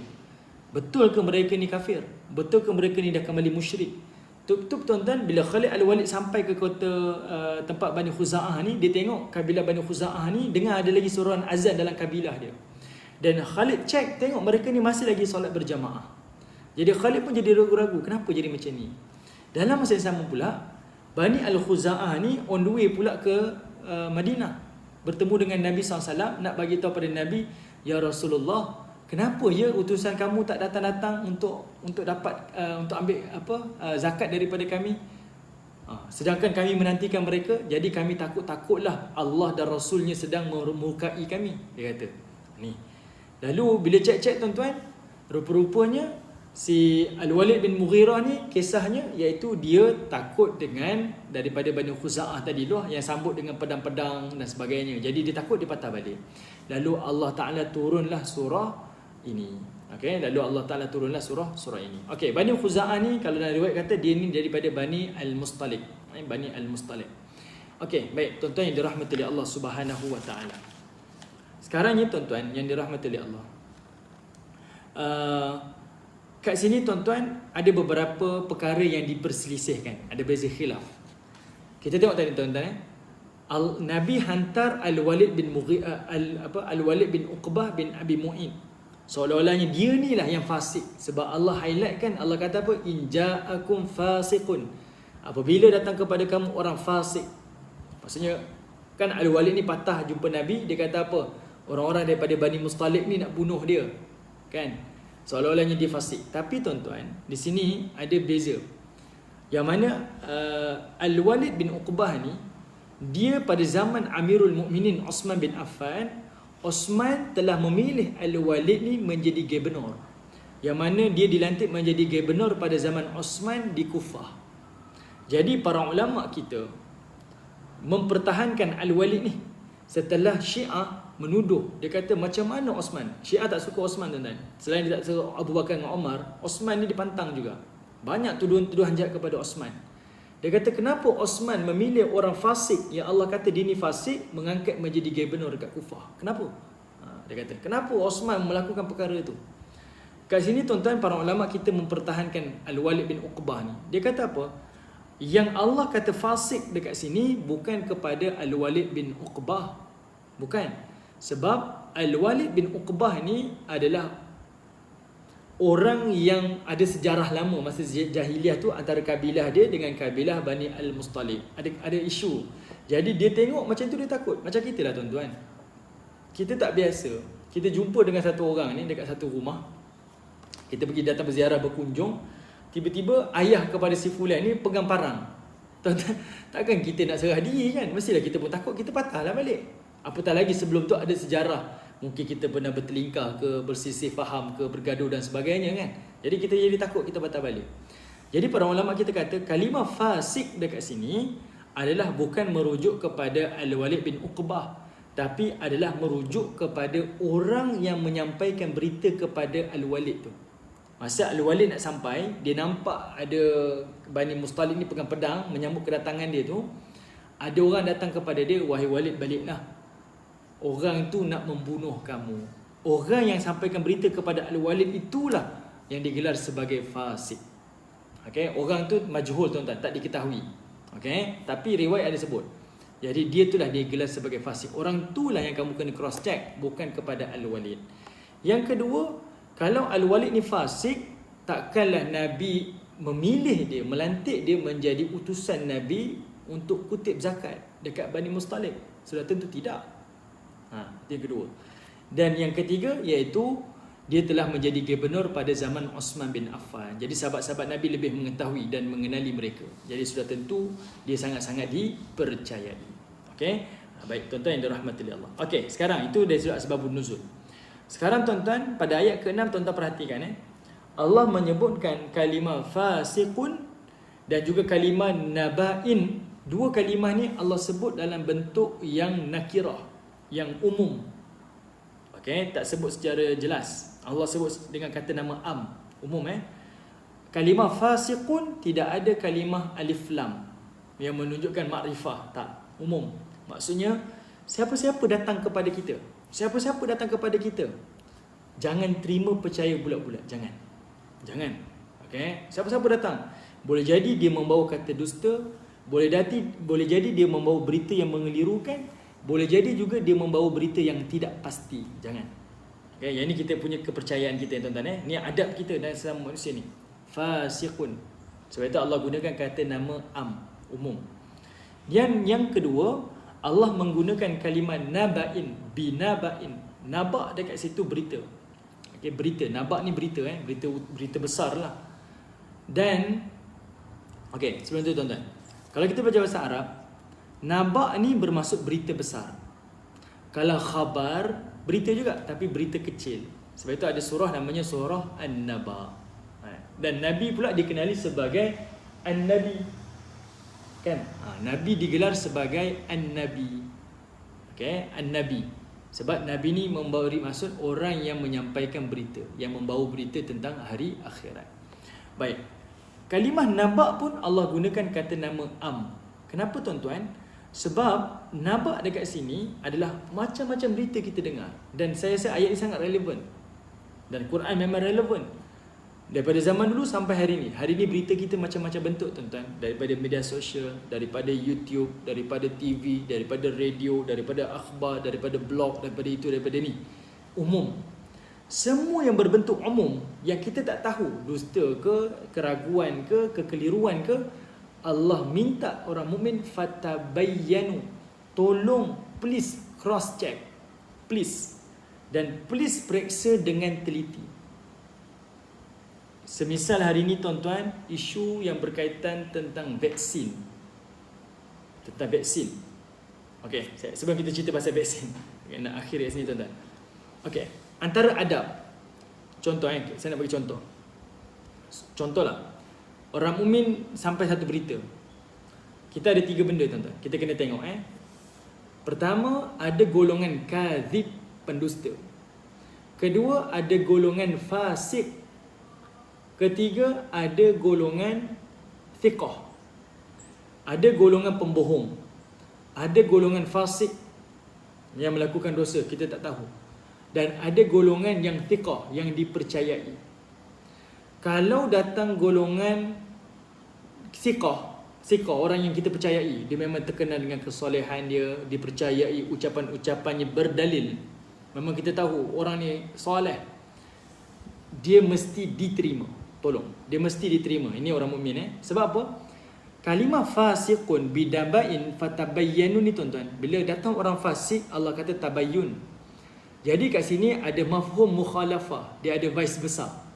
Betul ke mereka ni kafir? Betul ke mereka ni dah kembali musyrik? Tuan-tuan, bila Khalid Al-Walid sampai ke kota tempat Bani Khuza'ah ni, dia tengok kabilah Bani Khuza'ah ni dengar ada lagi suruhan azan dalam kabilah dia. Dan Khalid cek, tengok mereka ni masih lagi solat berjamaah. Jadi Khalid pun jadi ragu-ragu, kenapa jadi macam ni? Dalam masa yang sama pula, Bani Al-Khuza'ah ni on the way pula ke Madinah, bertemu dengan Nabi SAW, nak bagi tahu pada Nabi, "Ya Rasulullah, kenapa ya utusan kamu tak datang-datang untuk dapat untuk ambil zakat daripada kami? Sedangkan kami menantikan mereka, jadi kami takutlah Allah dan Rasulnya sedang memurkai kami," dia kata. Ni. Lalu bila cek-cek tuan-tuan, rupa-rupanya Si Al-Walid bin Mughirah ni kisahnya iaitu dia takut dengan daripada Bani Khuza'ah tadi tu yang sambut dengan pedang-pedang dan sebagainya. Jadi dia takut, dia patah balik. Lalu Allah Ta'ala turunlah surah ini. Okey, lalu Allah Ta'ala turunlah surah ini. Okey, Bani Khuza'ah ni kalau dalam riwayat kata dia ni daripada Bani Al-Mustalik. Bani Al-Mustalik. Okey, baik tuan-tuan yang dirahmati oleh Allah Subhanahu wa Ta'ala. Sekarang ni tuan-tuan yang dirahmati oleh Allah. Kat sini tuan-tuan ada beberapa perkara yang diperselisihkan, ada beza khilaf. Kita tengok tadi tuan-tuan Nabi hantar Al-Walid bin Al-Walid bin Uqbah bin Abi Mu'in. Seolah-olahnya dia ni lah yang fasik. Sebab Allah highlight kan, Allah kata apa? In ja'akum fasiqun. Apabila datang kepada kamu orang fasik. Maksudnya kan Al-Walid ni patah jumpa Nabi, dia kata apa? Orang-orang daripada Bani Mustalik ni nak bunuh dia. Kan? Seolah-olahnya dia fasik. Tapi tuan-tuan, di sini ada beza. Yang mana Al-Walid bin Uqbah ni, dia pada zaman Amirul Mukminin Osman bin Affan, Osman telah memilih Al-Walid ni menjadi gubernur. Yang mana dia dilantik menjadi gubernur pada zaman Osman di Kufah. Jadi para ulama kita mempertahankan Al-Walid ni setelah Syiah menuduh. Dia kata macam mana Osman? Syiah tak suka Osman tuan-tuan. Selain dia tak suka Abu Bakar dengan Omar, Osman ni dipantang juga. Banyak tuduhan-tuduhan jahat kepada Osman. Dia kata kenapa Osman memilih orang fasik yang Allah kata dia ni fasik mengangkat menjadi gubernur dekat Kufah? Kenapa? Dia kata kenapa Osman melakukan perkara itu? Kat sini tuan-tuan para ulama kita mempertahankan Al-Walid bin Uqbah ni. Dia kata apa? Yang Allah kata fasik dekat sini bukan kepada Al-Walid bin Uqbah. Bukan. Sebab Al-Walid bin Uqbah ni adalah orang yang ada sejarah lama masa jahiliah tu antara kabilah dia dengan kabilah Bani Al-Mustalik. Ada isu. Jadi dia tengok macam tu dia takut. Macam kita lah tuan-tuan. Kita tak biasa. Kita jumpa dengan satu orang ni dekat satu rumah. Kita pergi datang berziarah berkunjung. Tiba-tiba ayah kepada si fulan ni pegang parang. Tuan-tuan, takkan kita nak serah diri kan? Mestilah kita pun takut, kita patahlah balik. Apatah lagi sebelum tu ada sejarah. Mungkin kita pernah bertelingkah ke, bersisih faham ke, bergaduh dan sebagainya kan. Jadi kita jadi takut, kita patah balik. Jadi para ulama kita kata kalimah fasik dekat sini adalah bukan merujuk kepada Al-Walid bin Uqbah, tapi adalah merujuk kepada orang yang menyampaikan berita kepada Al-Walid tu. Masa Al-Walid nak sampai, dia nampak ada Bani Mustalik ni pegang pedang menyambut kedatangan dia tu. Ada orang datang kepada dia, wahai Walid baliklah. Orang tu nak membunuh kamu. Orang yang sampaikan berita kepada Al-Walid itulah yang digelar sebagai fasik. Okey, orang tu majhul tuan-tuan, tak diketahui. Okey, tapi riwayat ada sebut. Jadi dia itulah dia gelar sebagai fasik. Orang itulah yang kamu kena cross check, bukan kepada Al-Walid. Yang kedua, kalau Al-Walid ni fasik, takkanlah Nabi memilih dia, melantik dia menjadi utusan Nabi untuk kutip zakat dekat Bani Mustalik. Sudah tentu tidak. Itu yang kedua. Dan yang ketiga iaitu dia telah menjadi gubernur pada zaman Osman bin Affan. Jadi sahabat-sahabat Nabi lebih mengetahui dan mengenali mereka. Jadi sudah tentu dia sangat-sangat dipercayai. Okey. Baik tuan-tuan yang dirahmati oleh Allah. Okey, sekarang itu dari sudut asbabun nuzul. Sekarang tuan-tuan pada ayat ke-6 tuan-tuan perhatikan Allah menyebutkan kalimah fasiqun dan juga kalimah naba'in. Dua kalimah ni Allah sebut dalam bentuk yang nakirah, yang umum. Okey, tak sebut secara jelas. Allah sebut dengan kata nama umum Kalimah fasiqun tidak ada kalimah alif lam yang menunjukkan makrifah, tak, umum. Maksudnya siapa-siapa datang kepada kita, siapa-siapa datang kepada kita, jangan terima percaya bulat-bulat, jangan. Okey, siapa-siapa datang, boleh jadi dia membawa kata dusta, boleh jadi dia membawa berita yang mengelirukan, boleh jadi juga dia membawa berita yang tidak pasti. Jangan. Okay, yang ini kita punya kepercayaan kita tuan-tuan. Ini adab kita dalam sesama manusia ni. Fasiqun. Sebab itu Allah gunakan kata nama umum. Yang kedua, Allah menggunakan kalimah naba'in, binaba'in. Naba' dekat situ berita. Okay, berita. Naba' ni berita berita besar lah. Dan okey, sebelum tu tuan-tuan, kalau kita baca bahasa Arab, naba' ni bermaksud berita besar. Kalau khabar, berita juga, tapi berita kecil. Sebab itu ada surah namanya surah An-Naba. Dan Nabi pula dikenali sebagai An-Nabi. Kan? Nabi digelar sebagai An-Nabi. Okay? An-Nabi. Sebab Nabi ni memberi maksud orang yang menyampaikan berita, yang membawa berita tentang hari akhirat. Baik. Kalimah naba' pun Allah gunakan kata nama am. Kenapa tuan-tuan? Sebab naba' dekat sini adalah macam-macam berita kita dengar. Dan saya rasa ayat ini sangat relevan. Dan Quran memang relevan. Daripada zaman dulu sampai hari ini. Hari ini berita kita macam-macam bentuk tuan-tuan. Daripada media sosial, daripada YouTube, daripada TV, daripada radio, daripada akhbar, daripada blog, daripada itu, daripada ni. Umum. Semua yang berbentuk umum, yang kita tak tahu, dusta ke, keraguan ke, kekeliruan ke, Allah minta orang mukmin fatabayyanu. Tolong, please cross check. Please. Dan please periksa dengan teliti. Semisal hari ini tuan-tuan, isu yang berkaitan tentang vaksin. Tentang vaksin. Okey, sebelum kita cerita pasal vaksin, nak akhir kat sini tuan-tuan. Okey, antara adab. Contoh saya nak bagi contoh. Contohlah. Orang mukmin sampai satu berita. Kita ada 3 benda tuan-tuan. Kita kena tengok Pertama, ada golongan kadzib, pendusta. Kedua, ada golongan fasik. Ketiga, ada golongan thiqah. Ada golongan pembohong. Ada golongan fasik yang melakukan dosa, kita tak tahu. Dan ada golongan yang thiqah, yang dipercayai. Kalau datang golongan thiqah, orang yang kita percayai, dia memang terkenal dengan kesolehan dia, dipercayai ucapan-ucapannya berdalil. Memang kita tahu orang ni soleh. Dia mesti diterima. Tolong, dia mesti diterima. Ini orang mukmin Sebab apa? Kalimah fasiqun bidabain fatabayyanu ni tuan-tuan. Bila datang orang fasik, Allah kata tabayyun. Jadi kat sini ada mafhum mukhalafah, dia ada vice versa.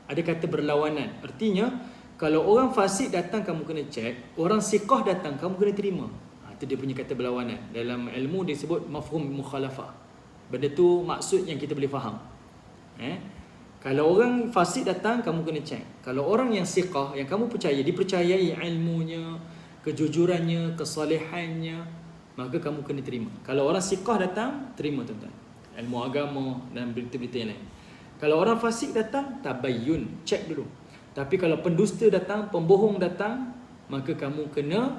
Ada kata berlawanan. Artinya, kalau orang fasik datang kamu kena cek, orang siqah datang kamu kena terima. Itu dia punya kata berlawanan. Dalam ilmu disebut mafhum mukhalafah. Benda tu maksud yang kita boleh faham. Kalau orang fasik datang kamu kena cek. Kalau orang yang siqah, yang kamu percaya, dipercayai ilmunya, kejujurannya, kesalehannya, maka kamu kena terima. Kalau orang siqah datang, terima tuan-tuan. Ilmu agama dan berita-berita yang lain. Kalau orang fasik datang, tabayyun, cek dulu. Tapi kalau pendusta datang, pembohong datang, maka kamu kena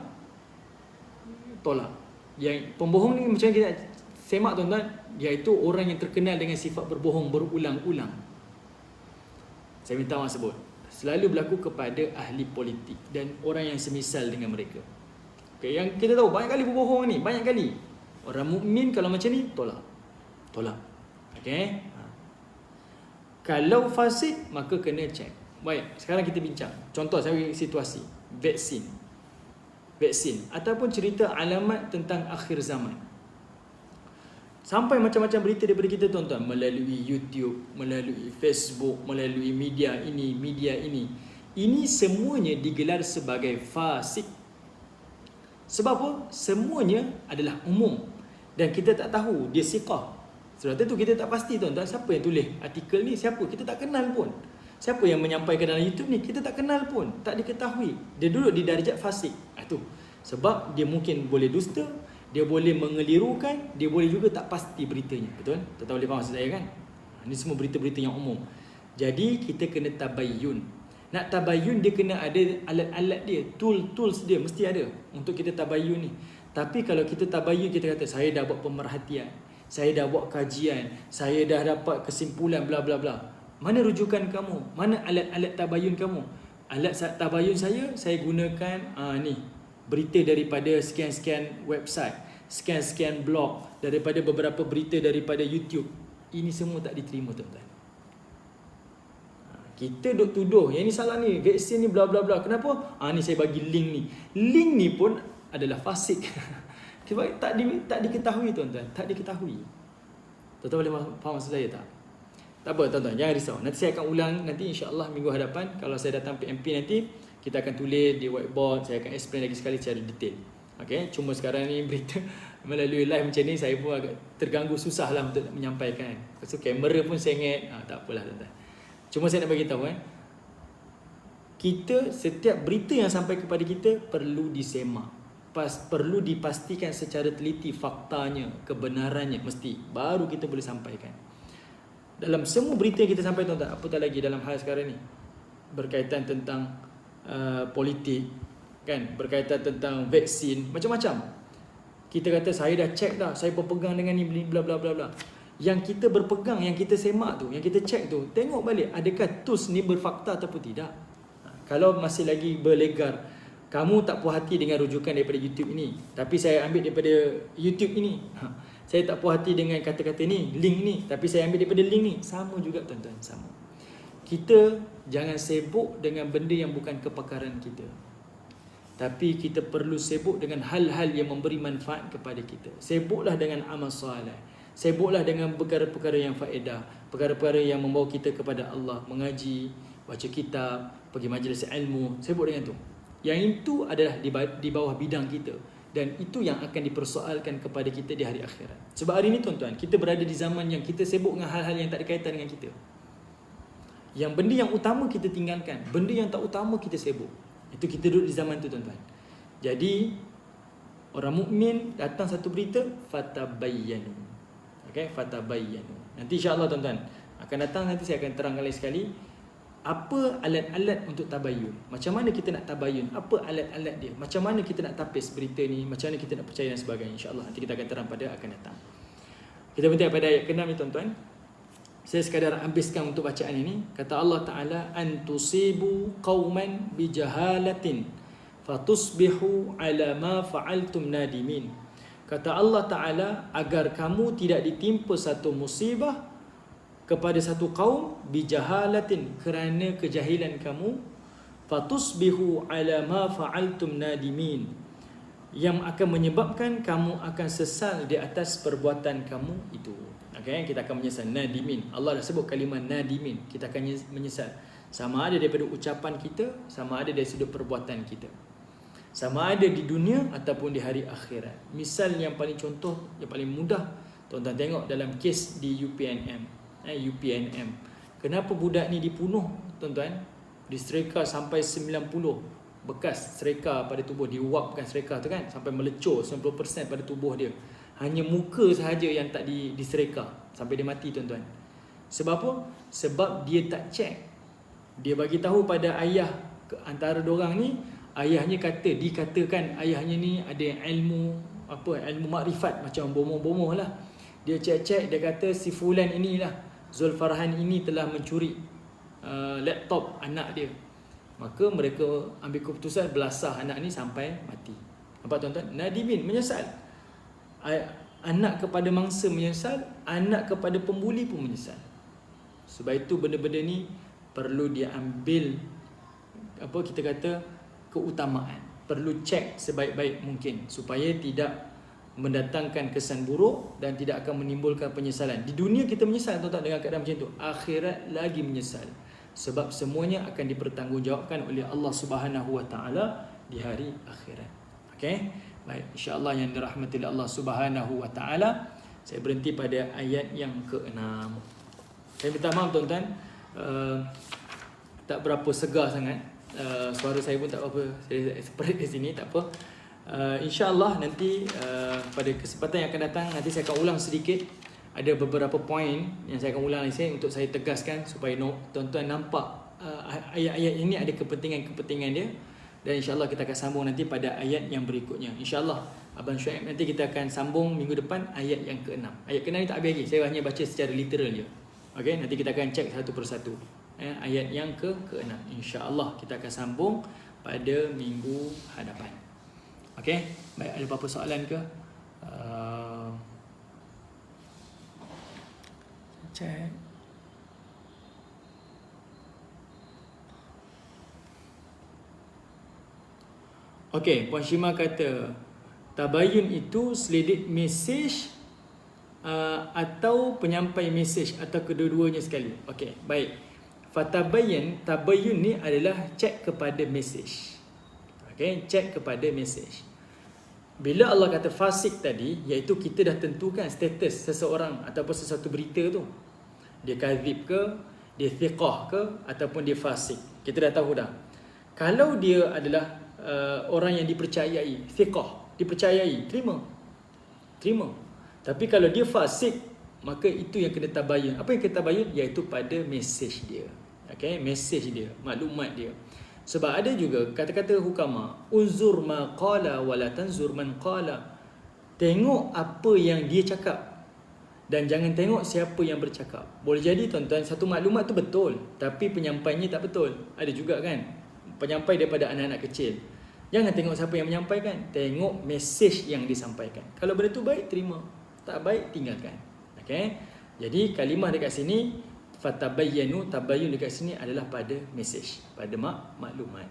tolak. Yang pembohong ni macam kita semak tuan-tuan, iaitu orang yang terkenal dengan sifat berbohong berulang-ulang. Saya minta maaf sebut. Selalu berlaku kepada ahli politik dan orang yang semisal dengan mereka. Okay, yang kita tahu banyak kali berbohong ni, banyak kali. Orang mukmin kalau macam ni, tolak. Okay. Kalau fasik, maka kena cek. Baik, sekarang kita bincang. Contoh saya bagi situasi. Vaksin. Ataupun cerita alamat tentang akhir zaman. Sampai macam-macam berita daripada kita tuan-tuan. Melalui YouTube, melalui Facebook, melalui media ini, media ini. Ini semuanya digelar sebagai fasik. Sebab apa? Semuanya adalah umum. Dan kita tak tahu dia siqah. Sebab itu kita tak pasti tuan-tuan, siapa yang tulis artikel ni, siapa, kita tak kenal pun. Siapa yang menyampaikan dalam YouTube ni, kita tak kenal pun, tak diketahui. Dia duduk di darjat fasik. Itu. Sebab dia mungkin boleh dusta, dia boleh mengelirukan, dia boleh juga tak pasti beritanya. Betul? Tak boleh faham maksud saya kan? Ini semua berita-berita yang umum. Jadi kita kena tabayyun. Nak tabayyun dia kena ada alat-alat dia, tools dia mesti ada untuk kita tabayyun ni. Tapi kalau kita tabayyun, kita kata saya dah buat pemerhatian, saya dah buat kajian, saya dah dapat kesimpulan bla bla bla. Mana rujukan kamu? Mana alat-alat tabayyun kamu? Alat tabayyun saya gunakan ni, berita daripada sekian-sekian website, sekian-sekian blog, daripada beberapa berita daripada YouTube. Ini semua tak diterima tuan-tuan. Kita duk tuduh yang ni salah ni, vaksin ni bla bla bla. Kenapa? Ni saya bagi link ni. Link ni pun adalah fasik. Sebab tak diketahui tuan-tuan, tak diketahui. Tuan-tuan boleh faham maksud saya tak? Tak apa tuan-tuan, jangan risau. Nanti saya akan ulang nanti insya-Allah minggu hadapan kalau saya datang PMP nanti, kita akan tulis di whiteboard, saya akan explain lagi sekali secara detail. Okey, cuma sekarang ni berita melalui live macam ni saya pun agak terganggu, susah lah untuk menyampaikan. So kamera pun sengit, tak apalah tuan-tuan. Cuma saya nak bagi tahu kita setiap berita yang sampai kepada kita perlu disemak, perlu dipastikan secara teliti faktanya, kebenarannya mesti, baru kita boleh sampaikan. Dalam semua berita yang kita sampaikan, tuan-tuan, apatah lagi dalam hal sekarang ni berkaitan tentang politik kan, berkaitan tentang vaksin, macam-macam. Kita kata saya dah check dah, saya berpegang dengan ni, bla bla bla bla. Yang kita berpegang, yang kita semak tu, yang kita check tu, tengok balik adakah tools ni berfakta ataupun tidak. Kalau masih lagi berlegar, kamu tak puas hati dengan rujukan daripada YouTube ini, tapi saya ambil daripada YouTube ini, saya tak puas hati dengan kata-kata ni, link ni, tapi saya ambil daripada link ni, sama juga tuan-tuan, sama. Kita jangan sibuk dengan benda yang bukan kepakaran kita, tapi kita perlu sibuk dengan hal-hal yang memberi manfaat kepada kita. Sibuklah dengan amal soleh, sibuklah dengan perkara-perkara yang faedah, perkara-perkara yang membawa kita kepada Allah, mengaji, baca kitab, pergi majlis ilmu, sibuk dengan itu. Yang itu adalah di bawah bidang kita, dan itu yang akan dipersoalkan kepada kita di hari akhirat. Sebab hari ini tuan-tuan, kita berada di zaman yang kita sibuk dengan hal-hal yang tak ada kaitan dengan kita. Yang benda yang utama kita tinggalkan, benda yang tak utama kita sibuk. Itu kita duduk di zaman tu tuan-tuan. Jadi orang mukmin datang satu berita, fatabayyanu. Okey, fatabayyanu. Nanti insya-Allah tuan-tuan akan datang, nanti saya akan terangkan lagi sekali apa alat-alat untuk tabayyun. Macam mana kita nak tabayyun? Apa alat-alat dia? Macam mana kita nak tapis berita ni? Macam mana kita nak percaya dan sebagainya. Insya-Allah nanti kita akan terang pada akan datang. Kita berhenti pada ayat ke-6 ni tuan-tuan. Saya sekadar habiskan untuk bacaan ini. Kata Allah Ta'ala, antusibu qauman bijahalatin fatusbihu ala ma fa'altum nadimin. Kata Allah Ta'ala, agar kamu tidak ditimpa satu musibah kepada satu kaum bijahalatin, kerana kejahilan kamu, fatusbihu ala ma fa'altum nadimin, yang akan menyebabkan kamu akan sesal di atas perbuatan kamu itu. Okay, kita akan menyesal. Nadimin, Allah dah sebut kalimah nadimin, kita akan menyesal. Sama ada daripada ucapan kita, sama ada dari sudut perbuatan kita, sama ada di dunia ataupun di hari akhirat. Misal yang paling contoh, yang paling mudah, tuan-tuan tengok dalam kes di UPNM. Kenapa budak ni dibunuh tuan-tuan? Disereka sampai 90 bekas sereka pada tubuh, diuapkan sereka tu kan, sampai melecur 90% pada tubuh dia. Hanya muka sahaja yang tak disereka sampai dia mati tuan-tuan. Sebab apa? Sebab dia tak check. Dia bagi tahu pada ayah antara diorang ni, ayahnya dikatakan ayahnya ni ada ilmu ilmu makrifat, macam bomoh-bomoh lah. Dia cek-cek, dia kata si fulan inilah, Zulfarhan ini telah mencuri laptop anak dia. Maka mereka ambil keputusan belasah anak ni sampai mati. Nampak tuan-tuan? Nadimin, menyesal. Anak kepada mangsa menyesal, anak kepada pembuli pun menyesal. Sebab itu benda-benda ni perlu dia ambil kita kata keutamaan. Perlu cek sebaik-baik mungkin supaya tidak mendatangkan kesan buruk dan tidak akan menimbulkan penyesalan. Di dunia kita menyesal tuan-tuan dengan keadaan macam tu, akhirat lagi menyesal. Sebab semuanya akan dipertanggungjawabkan oleh Allah Subhanahu Wa Taala di hari akhirat. Okey? Baik, insya-Allah yang dirahmati oleh Allah Subhanahu Wa Taala, saya berhenti pada ayat yang ke-6. Saya minta maaf tuan-tuan, tak berapa segar sangat. Suara saya pun tak apa, saya separate di sini, tak apa. InsyaAllah nanti pada kesempatan yang akan datang, nanti saya akan ulang sedikit. Ada beberapa poin yang saya akan ulang lagi untuk saya tegaskan supaya tuan-tuan nampak ayat-ayat ini ada kepentingan-kepentingan dia. Dan insyaAllah kita akan sambung nanti pada ayat yang berikutnya. InsyaAllah Abang Syuaib nanti kita akan sambung minggu depan ayat yang ke-6. Ayat ke-6 ni tak habis lagi, saya hanya baca secara literal je. Okay, nanti kita akan cek satu persatu ayat yang ke-6. InsyaAllah kita akan sambung pada minggu hadapan. Okay, baik, ada apa-apa soalan ke? Cek. Okey, Puan Syima kata tabayun itu selidik mesej atau penyampai mesej atau kedua-duanya sekali. Okey, baik. Tabayun ni adalah cek kepada mesej. Okey, cek kepada mesej. Bila Allah kata fasik tadi, iaitu kita dah tentukan status seseorang ataupun sesuatu berita tu. Dia kadzib ke, dia thiqah ke, ataupun dia fasik. Kita dah tahu dah. Kalau dia adalah orang yang dipercayai, thiqah, dipercayai, terima. Tapi kalau dia fasik, maka itu yang kena tabayun. Apa yang kena tabayun? Iaitu pada mesej dia. Okay, mesej dia, maklumat dia. Sebab ada juga kata-kata hukama, unzur ma qala wala tanzur man qala. Tengok apa yang dia cakap dan jangan tengok siapa yang bercakap. Boleh jadi tuan-tuan satu maklumat tu betul, tapi penyampainya tak betul. Ada juga kan penyampai daripada anak-anak kecil. Jangan tengok siapa yang menyampaikan, tengok mesej yang disampaikan. Kalau benda tu baik, terima. Tak baik, tinggalkan. Okay? Jadi kalimah dekat sini, fatabayyanu, tabayyun dekat sini adalah pada mesej, pada maklumat.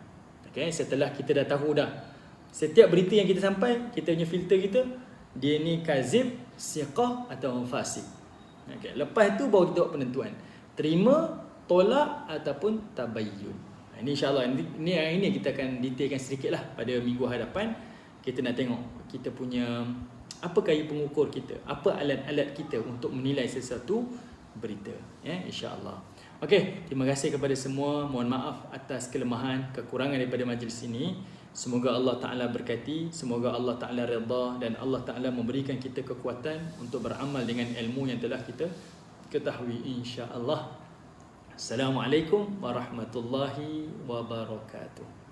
Okay? Setelah kita dah tahu dah setiap berita yang kita sampai, kita punya filter kita, dia ni kazib, siqah atau fasik. Okay. Lepas tu baru kita buat penentuan, terima, tolak ataupun tabayyun. Ini insyaAllah, ini kita akan detailkan sedikit lah pada minggu hadapan. Kita nak tengok kita punya apa kaya pengukur kita, apa alat-alat kita untuk menilai sesuatu berita, ya, insyaAllah. Okey, terima kasih kepada semua. Mohon maaf atas kelemahan, kekurangan daripada majlis ini. Semoga Allah Ta'ala berkati, semoga Allah Ta'ala redha dan Allah Ta'ala memberikan kita kekuatan untuk beramal dengan ilmu yang telah kita ketahui, insya-Allah. Assalamualaikum warahmatullahi wabarakatuh.